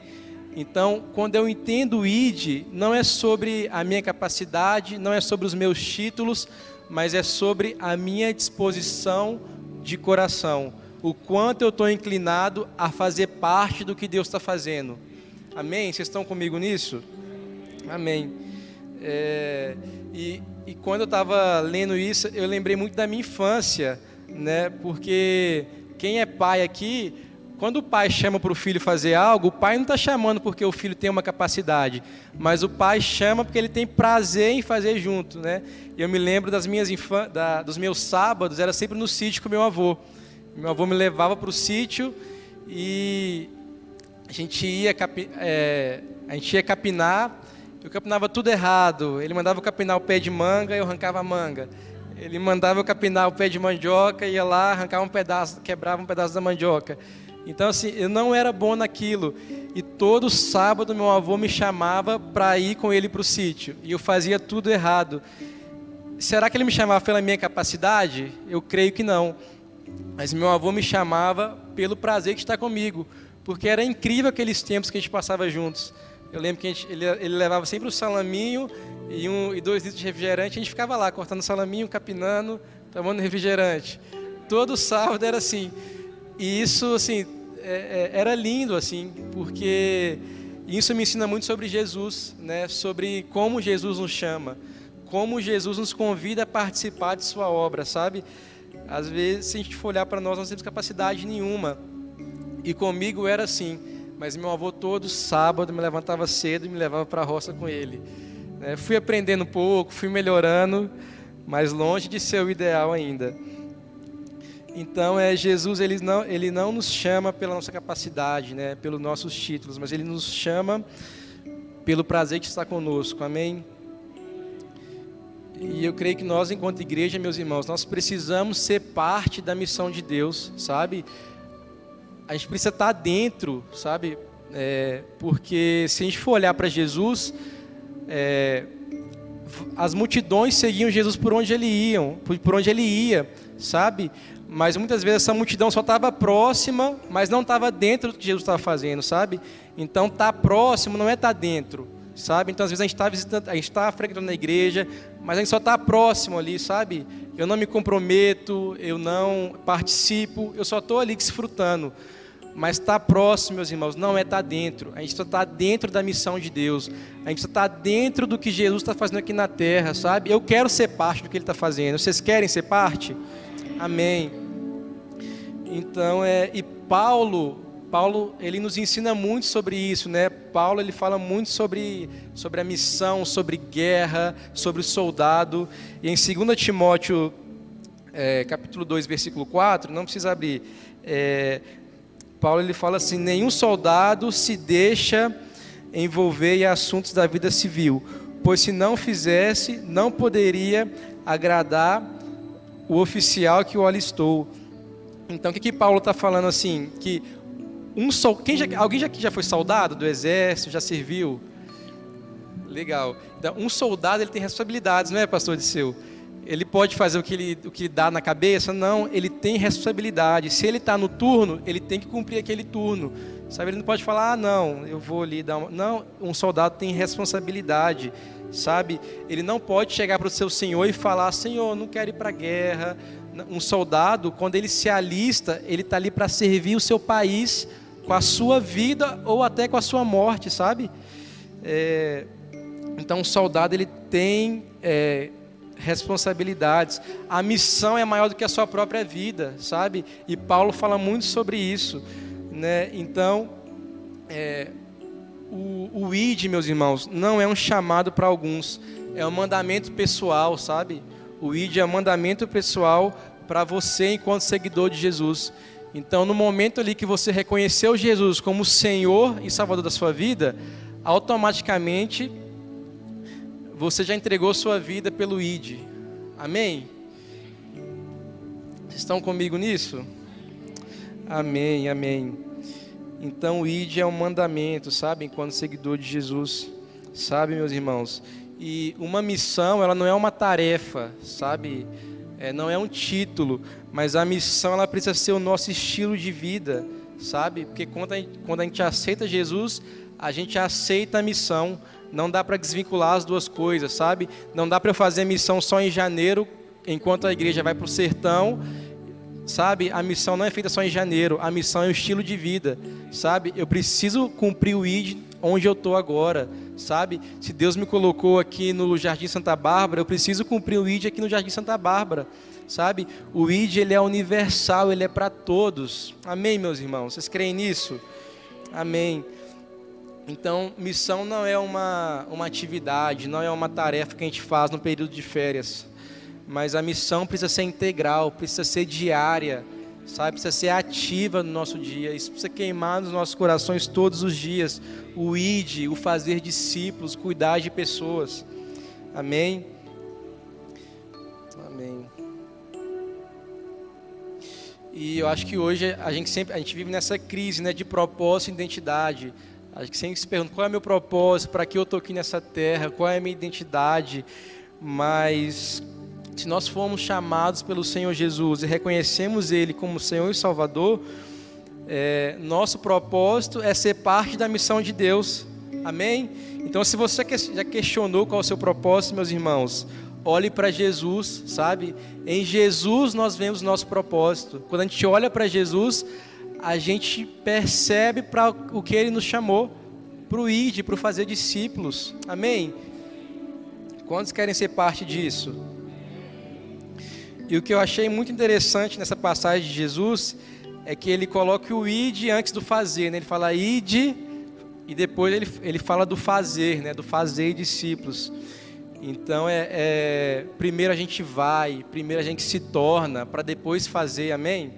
Então, quando eu entendo o id, não é sobre a minha capacidade, não é sobre os meus títulos, mas é sobre a minha disposição de coração. O quanto eu estou inclinado a fazer parte do que Deus está fazendo. Amém? Vocês estão comigo nisso? Amém. E quando eu estava lendo isso, eu lembrei muito da minha infância, né? Porque quem é pai aqui, quando o pai chama para o filho fazer algo, o pai não está chamando porque o filho tem uma capacidade, mas o pai chama porque ele tem prazer em fazer junto, né? Eu me lembro dos meus sábados, era sempre no sítio com meu avô. Meu avô me levava para o sítio e a gente ia capinar. Eu capinava tudo errado. Ele mandava eu capinar o pé de manga, eu arrancava a manga. Ele mandava eu capinar o pé de mandioca, ia lá, arrancava um pedaço, quebrava um pedaço da mandioca. Então, assim, eu não era bom naquilo. E todo sábado meu avô me chamava para ir com ele para o sítio. E eu fazia tudo errado. Será que ele me chamava pela minha capacidade? Eu creio que não. Mas meu avô me chamava pelo prazer de estar comigo. Porque era incrível aqueles tempos que a gente passava juntos. Eu lembro que ele levava sempre um salaminho e 2 litros de refrigerante. A gente ficava lá, cortando salaminho, capinando, tomando refrigerante. Todo sábado era assim. E isso, assim, era lindo, assim, porque isso me ensina muito sobre Jesus, né? Sobre como Jesus nos chama, como Jesus nos convida a participar de sua obra, sabe? Às vezes, se a gente for olhar para nós, não temos capacidade nenhuma. E comigo era assim, mas meu avô todo sábado me levantava cedo e me levava para a roça com ele. Fui aprendendo um pouco, fui melhorando, mas longe de ser o ideal ainda. Então, Jesus, ele não nos chama pela nossa capacidade, né, pelos nossos títulos, mas Ele nos chama pelo prazer de estar conosco, amém? E eu creio que nós, enquanto igreja, meus irmãos, nós precisamos ser parte da missão de Deus, sabe? A gente precisa estar dentro, sabe? Porque se a gente for olhar para Jesus, as multidões seguiam Jesus por onde ele ia, sabe? Mas muitas vezes essa multidão só estava próxima, mas não estava dentro do que Jesus estava fazendo, sabe? Então, estar próximo não é estar dentro, sabe? Então, às vezes a gente está visitando, a gente está frequentando na igreja, mas a gente só está próximo ali, sabe? Eu não me comprometo, eu não participo, eu só estou ali desfrutando. Mas estar próximo, meus irmãos, não é estar dentro. A gente só está dentro da missão de Deus. A gente só está dentro do que Jesus está fazendo aqui na terra, sabe? Eu quero ser parte do que Ele está fazendo. Vocês querem ser parte? Amém. Então, e Paulo, ele nos ensina muito sobre isso, né? Paulo, ele fala muito sobre a missão, sobre guerra, sobre o soldado. E em 2 Timóteo, capítulo 2, versículo 4, não precisa abrir, Paulo, ele fala assim: nenhum soldado se deixa envolver em assuntos da vida civil, pois se não fizesse, não poderia agradar o oficial que o alistou. Então, o que Paulo está falando assim? Que alguém já foi soldado do exército, já serviu? Legal. Então, um soldado, ele tem responsabilidades, não é, pastor Disseu? Ele pode fazer o que ele dá na cabeça? Não, ele tem responsabilidade. Se ele está no turno, ele tem que cumprir aquele turno. Sabe, ele não pode falar, não, eu vou ali dar uma... Não, um soldado tem responsabilidade, sabe? Ele não pode chegar para o seu senhor e falar, Senhor, não quero ir para a guerra. Um soldado, quando ele se alista, ele está ali para servir o seu país com a sua vida ou até com a sua morte, sabe? Então, um soldado, ele tem responsabilidades. A missão é maior do que a sua própria vida, sabe? E Paulo fala muito sobre isso, né? Então, o ID, meus irmãos, não é um chamado para alguns, é um mandamento pessoal, sabe? O ID é um mandamento pessoal para você enquanto seguidor de Jesus. Então, no momento ali que você reconheceu Jesus como Senhor e Salvador da sua vida, automaticamente você já entregou sua vida pelo ID. Amém? Vocês estão comigo nisso? Amém, amém. Então, o ID é um mandamento, sabe? Enquanto seguidor de Jesus. Sabe, meus irmãos? E uma missão, ela não é uma tarefa, sabe? Não é um título, mas a missão, ela precisa ser o nosso estilo de vida, sabe? Porque quando a gente aceita Jesus, a gente aceita a missão. Não dá para desvincular as duas coisas, sabe? Não dá para eu fazer a missão só em janeiro, enquanto a igreja vai para o sertão, sabe? A missão não é feita só em janeiro, a missão é o estilo de vida, sabe? Eu preciso cumprir o ID onde eu estou agora, sabe? Se Deus me colocou aqui no Jardim Santa Bárbara, eu preciso cumprir o ID aqui no Jardim Santa Bárbara, sabe? O ID, ele é universal, ele é para todos. Amém, meus irmãos? Vocês creem nisso? Amém. Então, missão não é uma atividade, não é uma tarefa que a gente faz no período de férias, mas a missão precisa ser integral, precisa ser diária, sabe? Precisa ser ativa no nosso dia, isso precisa queimar nos nossos corações todos os dias, o ID, o fazer discípulos, cuidar de pessoas. Amém? Amém. E eu acho que hoje a gente vive nessa crise, né, de propósito e identidade. A gente sempre se pergunta, qual é o meu propósito, para que eu estou aqui nessa terra, qual é a minha identidade, mas se nós formos chamados pelo Senhor Jesus e reconhecemos Ele como Senhor e Salvador, nosso propósito é ser parte da missão de Deus, amém? Então, se você já questionou qual é o seu propósito, meus irmãos, olhe para Jesus, sabe? Em Jesus nós vemos nosso propósito. Quando a gente olha para Jesus, a gente percebe para o que Ele nos chamou, para o ID, para o fazer discípulos, amém? Quantos querem ser parte disso? E o que eu achei muito interessante nessa passagem de Jesus é que Ele coloca o ID antes do fazer, né? Ele fala ID e depois ele fala do fazer, né? Do fazer discípulos. Então, primeiro a gente vai, primeiro a gente se torna, para depois fazer, amém?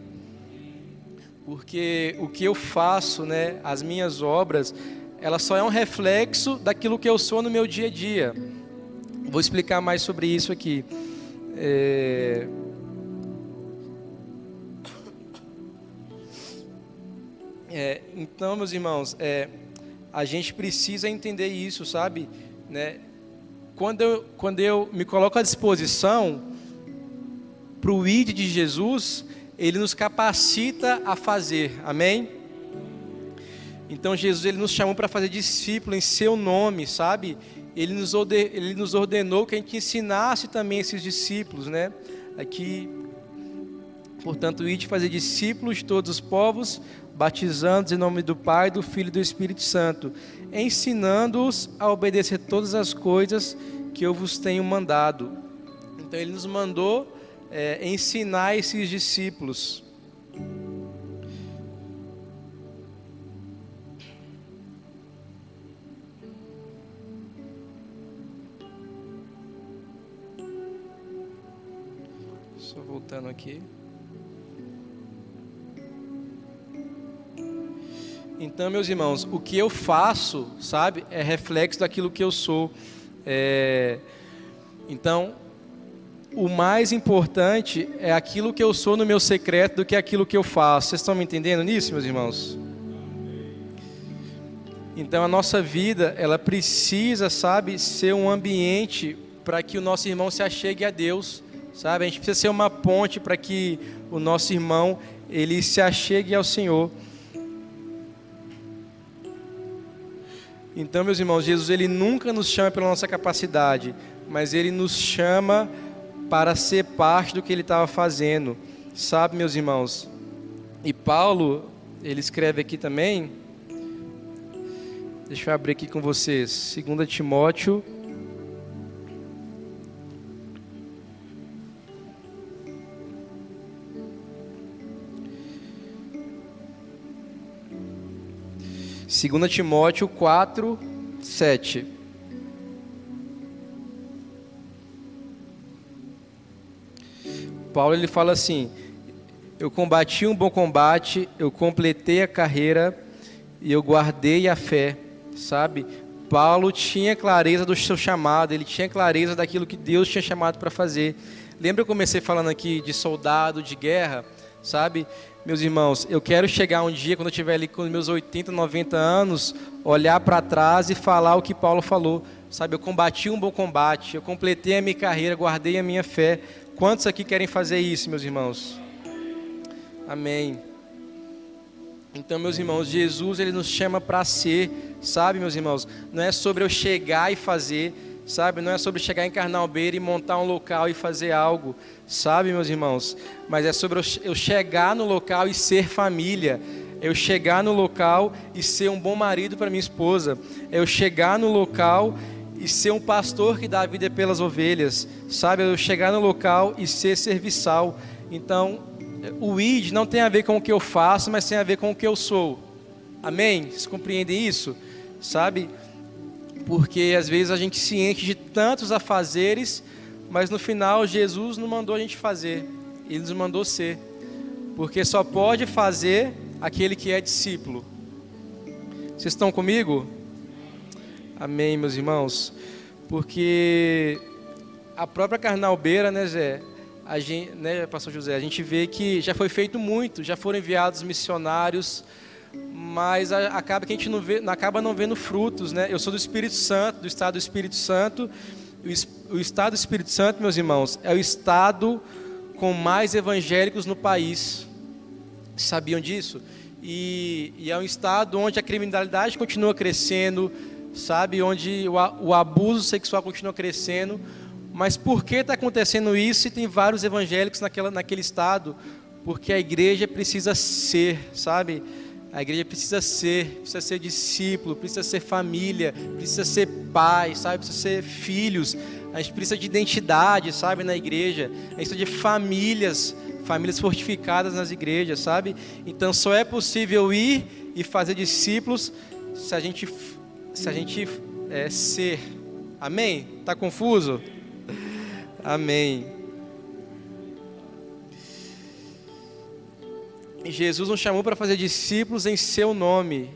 Porque o que eu faço, né, as minhas obras, ela só é um reflexo daquilo que eu sou no meu dia a dia. Vou explicar mais sobre isso aqui. Então, meus irmãos, a gente precisa entender isso, sabe? Né? Quando eu me coloco à disposição para o ID de Jesus, Ele nos capacita a fazer, amém? Então Jesus, Ele nos chamou para fazer discípulo em seu nome, sabe? Ele nos ordenou que a gente ensinasse também esses discípulos, né? Aqui, portanto, ide fazer discípulos de todos os povos, batizando-os em nome do Pai, do Filho e do Espírito Santo, ensinando-os a obedecer todas as coisas que eu vos tenho mandado. Então Ele nos mandou ensinar esses discípulos. Só voltando aqui. Então, meus irmãos, o que eu faço, sabe, é reflexo daquilo que eu sou. Então, o mais importante é aquilo que eu sou no meu secreto do que aquilo que eu faço. Vocês estão me entendendo nisso, meus irmãos? Então, a nossa vida, ela precisa, sabe, ser um ambiente para que o nosso irmão se achegue a Deus, sabe? A gente precisa ser uma ponte para que o nosso irmão, ele se achegue ao Senhor. Então, meus irmãos, Jesus, Ele nunca nos chama pela nossa capacidade, mas Ele nos chama para ser parte do que Ele estava fazendo, sabe, meus irmãos? E Paulo, ele escreve aqui também, deixa eu abrir aqui com vocês, 2 Timóteo, Segunda Timóteo 4, 7. Paulo, ele fala assim: eu combati um bom combate, eu completei a carreira e eu guardei a fé, sabe? Paulo tinha clareza do seu chamado, ele tinha clareza daquilo que Deus tinha chamado para fazer. Lembra eu comecei falando aqui de soldado, de guerra, sabe? Meus irmãos, eu quero chegar um dia, quando eu estiver ali com meus 80, 90 anos, olhar para trás e falar o que Paulo falou, sabe? Eu combati um bom combate, eu completei a minha carreira, guardei a minha fé. Quantos aqui querem fazer isso, meus irmãos? Amém. Então, meus irmãos, Jesus, Ele nos chama para ser, sabe, meus irmãos? Não é sobre eu chegar e fazer, sabe? Não é sobre chegar em Carnalbeira e montar um local e fazer algo, sabe, meus irmãos? Mas é sobre eu chegar no local e ser família. é eu chegar no local e ser um bom marido para minha esposa, é eu chegar no local e ser um pastor que dá a vida pelas ovelhas, sabe? É eu chegar no local e ser serviçal. Então, o ID não tem a ver com o que eu faço, mas tem a ver com o que eu sou. Amém? Vocês compreendem isso? Sabe? Porque às vezes a gente se enche de tantos afazeres, mas no final Jesus não mandou a gente fazer, Ele nos mandou ser. Porque só pode fazer aquele que é discípulo. Vocês estão comigo? Amém, meus irmãos. Porque a própria Carnalbeira, né, Zé? A gente, né, Pastor José, a gente vê que já foi feito muito, já foram enviados missionários, mas acaba que a gente acaba não vendo frutos, né? Eu sou do Espírito Santo, do estado do Espírito Santo. O estado do Espírito Santo, meus irmãos, é o estado com mais evangélicos no país. Sabiam disso? E é um estado onde a criminalidade continua crescendo, sabe? Onde o abuso sexual continua crescendo. Mas por que está acontecendo isso e tem vários evangélicos naquele estado? Porque a igreja precisa ser, sabe? A igreja precisa ser discípulo, precisa ser família, precisa ser pai, sabe? Precisa ser filhos. A gente precisa de identidade, sabe? Na igreja. A gente precisa de famílias fortificadas nas igrejas, sabe? Então só é possível ir e fazer discípulos se a gente ser. Amém? Tá confuso? Amém. Jesus nos chamou para fazer discípulos em seu nome.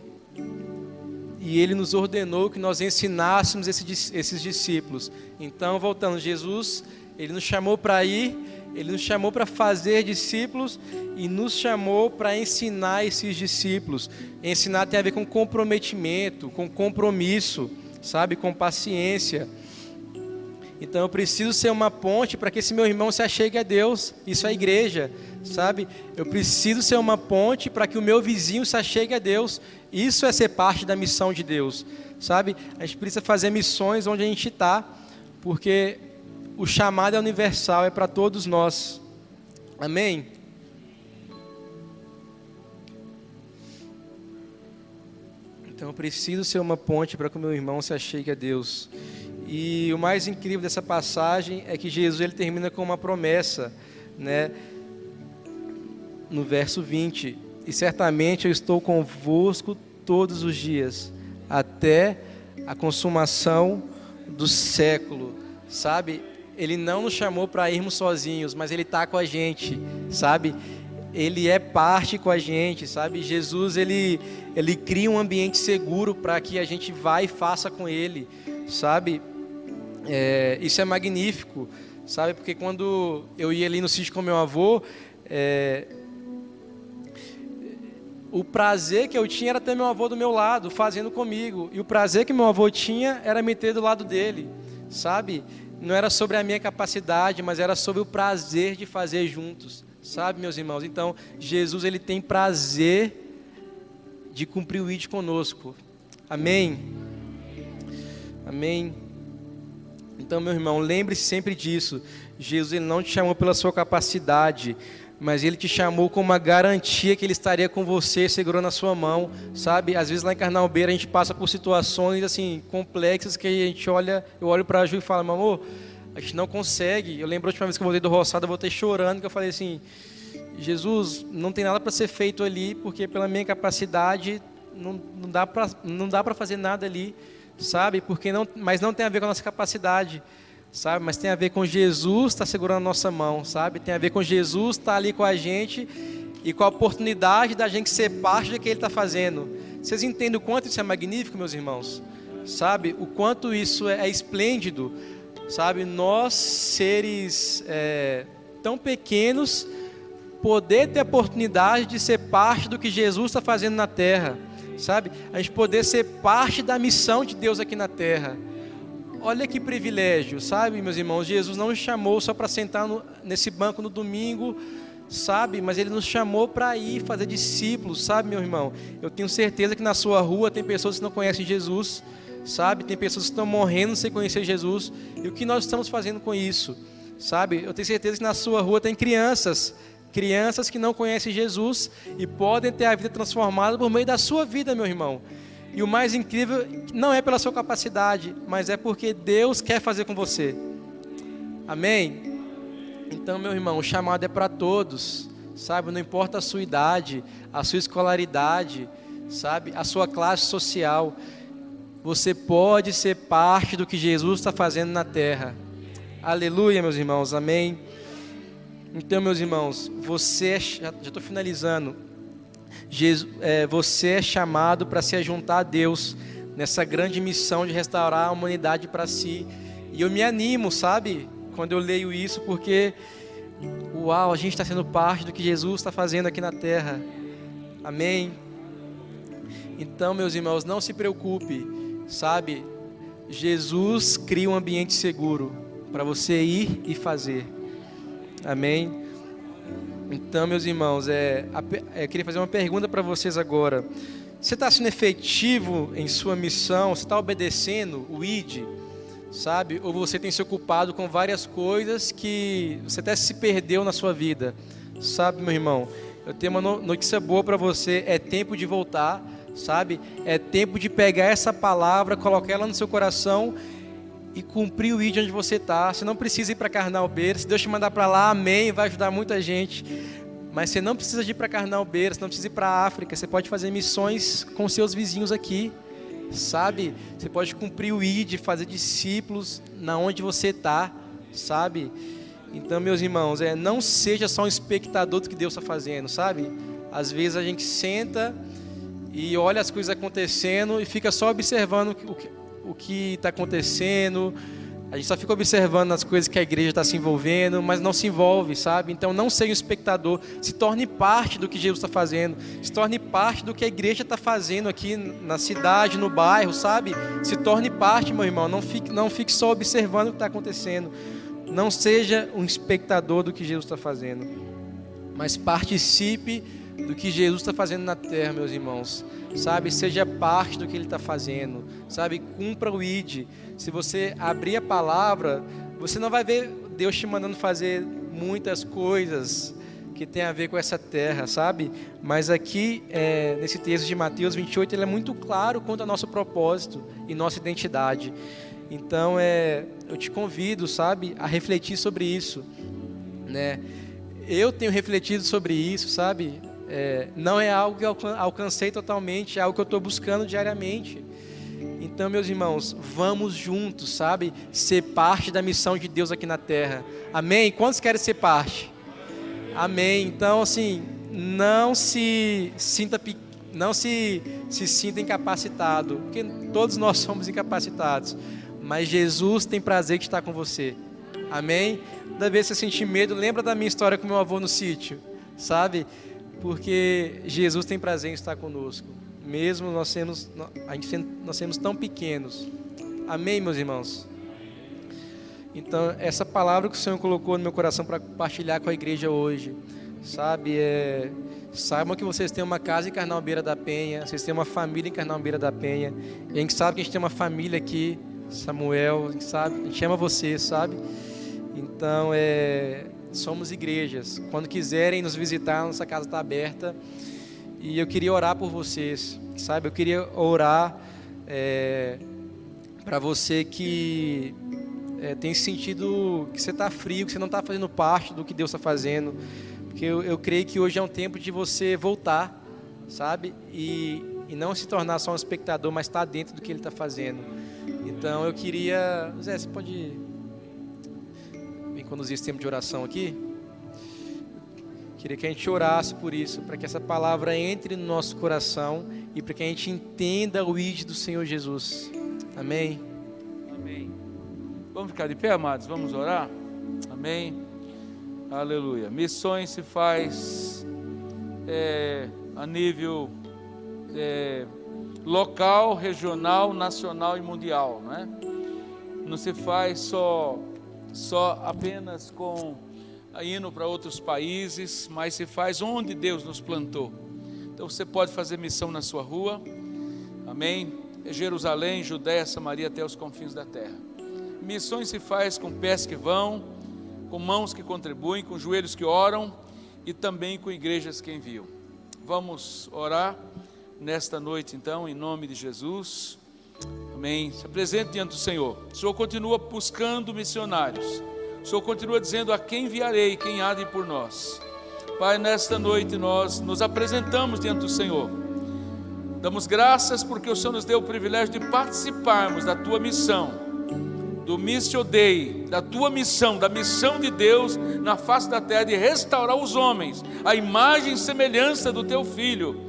E Ele nos ordenou que nós ensinássemos esses discípulos. Então, voltando, Jesus, Ele nos chamou para ir, Ele nos chamou para fazer discípulos e nos chamou para ensinar esses discípulos. Ensinar tem a ver com comprometimento, com compromisso, sabe? Com paciência. Então eu preciso ser uma ponte para que esse meu irmão se achegue a Deus. Isso é a igreja, sabe? Eu preciso ser uma ponte para que o meu vizinho se achegue a Deus. Isso é ser parte da missão de Deus, sabe? A gente precisa fazer missões onde a gente está, porque o chamado é universal, é para todos nós. Amém? Então eu preciso ser uma ponte para que o meu irmão se achegue a Deus. E o mais incrível dessa passagem é que Jesus ele termina com uma promessa, né? No verso 20: e certamente eu estou convosco todos os dias, até a consumação do século, sabe? Ele não nos chamou para irmos sozinhos, mas Ele está com a gente, sabe? Ele é parte com a gente, sabe? Jesus, Ele cria um ambiente seguro para que a gente vá e faça com Ele, sabe? Isso é magnífico, sabe? Porque quando eu ia ali no sítio com meu avô, o prazer que eu tinha era ter meu avô do meu lado, fazendo comigo. E o prazer que meu avô tinha era me ter do lado dele, sabe? Não era sobre a minha capacidade, mas era sobre o prazer de fazer juntos, sabe, meus irmãos? Então, Jesus, Ele tem prazer de cumprir o ID conosco. Amém? Amém? Então, meu irmão, lembre-se sempre disso. Jesus, Ele não te chamou pela sua capacidade, mas Ele te chamou com uma garantia que Ele estaria com você, segurando a sua mão, sabe? Às vezes lá em Carnalbeira a gente passa por situações assim complexas que a gente olha, eu olho para a Ju e falo, meu amor, a gente não consegue. Eu lembro a última vez que eu voltei do roçado, eu voltei chorando, que eu falei assim, Jesus, não tem nada para ser feito ali, porque pela minha capacidade não dá para fazer nada ali, sabe? Mas não tem a ver com a nossa capacidade, sabe? Mas tem a ver com Jesus estar segurando a nossa mão, sabe? Tem a ver com Jesus estar ali com a gente e com a oportunidade da gente ser parte do que Ele está fazendo. Vocês entendem o quanto isso é magnífico, meus irmãos? Sabe? O quanto isso é esplêndido, sabe? Nós, seres tão pequenos, poder ter a oportunidade de ser parte do que Jesus está fazendo na terra, sabe? A gente poder ser parte da missão de Deus aqui na terra. Olha que privilégio, sabe, meus irmãos? Jesus não nos chamou só para sentar nesse banco no domingo, sabe? Mas Ele nos chamou para ir fazer discípulos, sabe, meu irmão? Eu tenho certeza que na sua rua tem pessoas que não conhecem Jesus, sabe? Tem pessoas que estão morrendo sem conhecer Jesus. E o que nós estamos fazendo com isso, sabe? Eu tenho certeza que na sua rua tem crianças Crianças que não conhecem Jesus e podem ter a vida transformada por meio da sua vida, meu irmão. E o mais incrível não é pela sua capacidade, mas é porque Deus quer fazer com você. Amém? Então, meu irmão, o chamado é para todos, sabe? Não importa a sua idade, a sua escolaridade, sabe? A sua classe social. Você pode ser parte do que Jesus está fazendo na terra. Aleluia, meus irmãos, amém? Então, meus irmãos, já estou finalizando. Você é chamado para se juntar a Deus nessa grande missão de restaurar a humanidade para si. E eu me animo, sabe? Quando eu leio isso, porque, uau, a gente está sendo parte do que Jesus está fazendo aqui na terra. Amém? Então, meus irmãos, não se preocupe, sabe? Jesus cria um ambiente seguro para você ir e fazer. Amém? Então, meus irmãos, eu queria fazer uma pergunta para vocês agora. Você está sendo efetivo em sua missão? Você está obedecendo o ID? Sabe? Ou você tem se ocupado com várias coisas que você até se perdeu na sua vida? Sabe, meu irmão? Eu tenho uma notícia boa para você. É tempo de voltar, sabe? É tempo de pegar essa palavra, colocar ela no seu coração e cumprir o ID onde você está. Você não precisa ir para Carnalbeira. Se Deus te mandar para lá, amém, vai ajudar muita gente. Mas você não precisa de ir para Carnalbeira, você não precisa ir para a África. Você pode fazer missões com seus vizinhos aqui, sabe? Você pode cumprir o ID, fazer discípulos na onde você está, sabe? Então, meus irmãos, não seja só um espectador do que Deus está fazendo, sabe? Às vezes a gente senta e olha as coisas acontecendo e fica só observando o que está acontecendo. A gente só fica observando as coisas que a igreja está se envolvendo, mas não se envolve, sabe? Então não seja um espectador, se torne parte do que Jesus está fazendo, se torne parte do que a igreja está fazendo aqui na cidade, no bairro, sabe? Se torne parte, meu irmão, não fique só observando o que está acontecendo. Não seja um espectador do que Jesus está fazendo, mas participe do que Jesus está fazendo na terra, meus irmãos. Sabe, seja parte do que Ele está fazendo, sabe, cumpra o ID. Se você abrir a palavra, você não vai ver Deus te mandando fazer muitas coisas que tem a ver com essa terra, sabe? Mas aqui, nesse texto de Mateus 28, ele é muito claro quanto ao nosso propósito e nossa identidade. Então, eu te convido, sabe, a refletir sobre isso, né? Eu tenho refletido sobre isso, sabe? Não é algo que eu alcancei totalmente, é algo que eu estou buscando diariamente. Então, meus irmãos, vamos juntos, sabe? Ser parte da missão de Deus aqui na terra. Amém? Quantos querem ser parte? Amém. Então, assim, não se sinta incapacitado, porque todos nós somos incapacitados. Mas Jesus tem prazer de estar com você. Amém? Toda vez que você sentir medo, lembra da minha história com meu avô no sítio, sabe? Porque Jesus tem prazer em estar conosco, mesmo nós sermos tão pequenos. Amém, meus irmãos? Então, essa palavra que o Senhor colocou no meu coração para compartilhar com a igreja hoje, sabe? Saibam que vocês têm uma casa em Carnalbeira da Penha, vocês têm uma família em Carnalbeira da Penha. E a gente sabe que a gente tem uma família aqui, Samuel, a gente ama você, sabe? Então, somos igrejas. Quando quiserem nos visitar, nossa casa está aberta. E eu queria orar por vocês, sabe? Eu queria orar para você que tem sentido que você está frio, que você não está fazendo parte do que Deus está fazendo. Porque eu creio que hoje é um tempo de você voltar, sabe? E não se tornar só um espectador, mas estar dentro do que Ele está fazendo. Então eu queria... Zé, você pode conduzir esse tempo de oração aqui? Queria que a gente orasse por isso, para que essa palavra entre no nosso coração e para que a gente entenda o ID do Senhor Jesus. Amém? Amém. Vamos ficar de pé, amados? Vamos orar? Amém? Aleluia. Missões se faz a nível local, regional, nacional e mundial, não é? Não se faz só apenas indo para outros países, mas se faz onde Deus nos plantou. Então você pode fazer missão na sua rua, amém? Jerusalém, Judéia, Samaria, até os confins da terra. Missões se faz com pés que vão, com mãos que contribuem, com joelhos que oram e também com igrejas que enviam. Vamos orar nesta noite então, em nome de Jesus. Amém. Se apresente diante do Senhor. O Senhor continua buscando missionários. O Senhor continua dizendo: a quem enviarei, quem há de ir por nós. Pai, nesta noite nós nos apresentamos diante do Senhor. Damos graças porque o Senhor nos deu o privilégio de participarmos da tua missão, do Missio Dei, da tua missão, da missão de Deus na face da terra, de restaurar os homens à imagem e semelhança do teu Filho.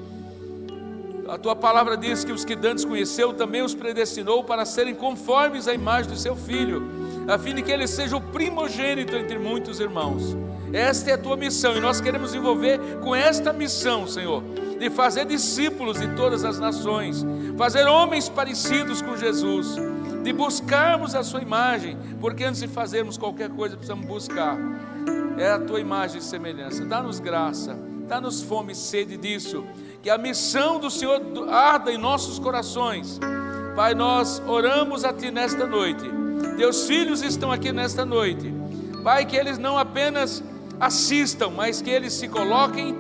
A tua palavra diz que os que dantes conheceu também os predestinou para serem conformes à imagem do seu Filho, a fim de que ele seja o primogênito entre muitos irmãos. Esta é a tua missão e nós queremos envolver com esta missão, Senhor, de fazer discípulos de todas as nações, fazer homens parecidos com Jesus, de buscarmos a sua imagem, porque antes de fazermos qualquer coisa precisamos buscar a tua imagem e semelhança. Dá-nos graça, dá-nos fome e sede disso, que a missão do Senhor arda em nossos corações. Pai, nós oramos a Ti nesta noite. Teus filhos estão aqui nesta noite, Pai, que eles não apenas assistam, mas que eles se coloquem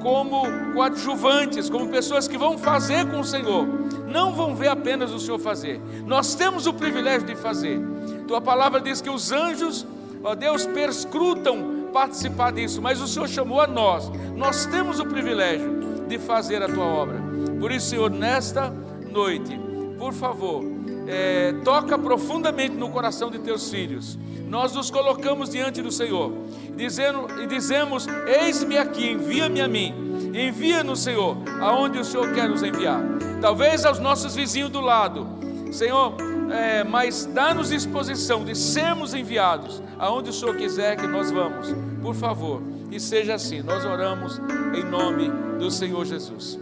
como coadjuvantes, como pessoas que vão fazer com o Senhor, não vão ver apenas o Senhor fazer. Nós temos o privilégio de fazer. Tua palavra diz que os anjos, ó Deus, perscrutam participar disso, mas o Senhor chamou a nós. Nós temos o privilégio de fazer a tua obra. Por isso, Senhor, nesta noite, por favor, toca profundamente no coração de teus filhos. Nós nos colocamos diante do Senhor e dizemos: eis-me aqui, envia-me a mim. Envia-nos, Senhor, aonde o Senhor quer nos enviar. Talvez aos nossos vizinhos do lado, Senhor, mas dá-nos disposição de sermos enviados aonde o Senhor quiser que nós vamos. Por favor, e seja assim. Nós oramos em nome do Senhor Jesus.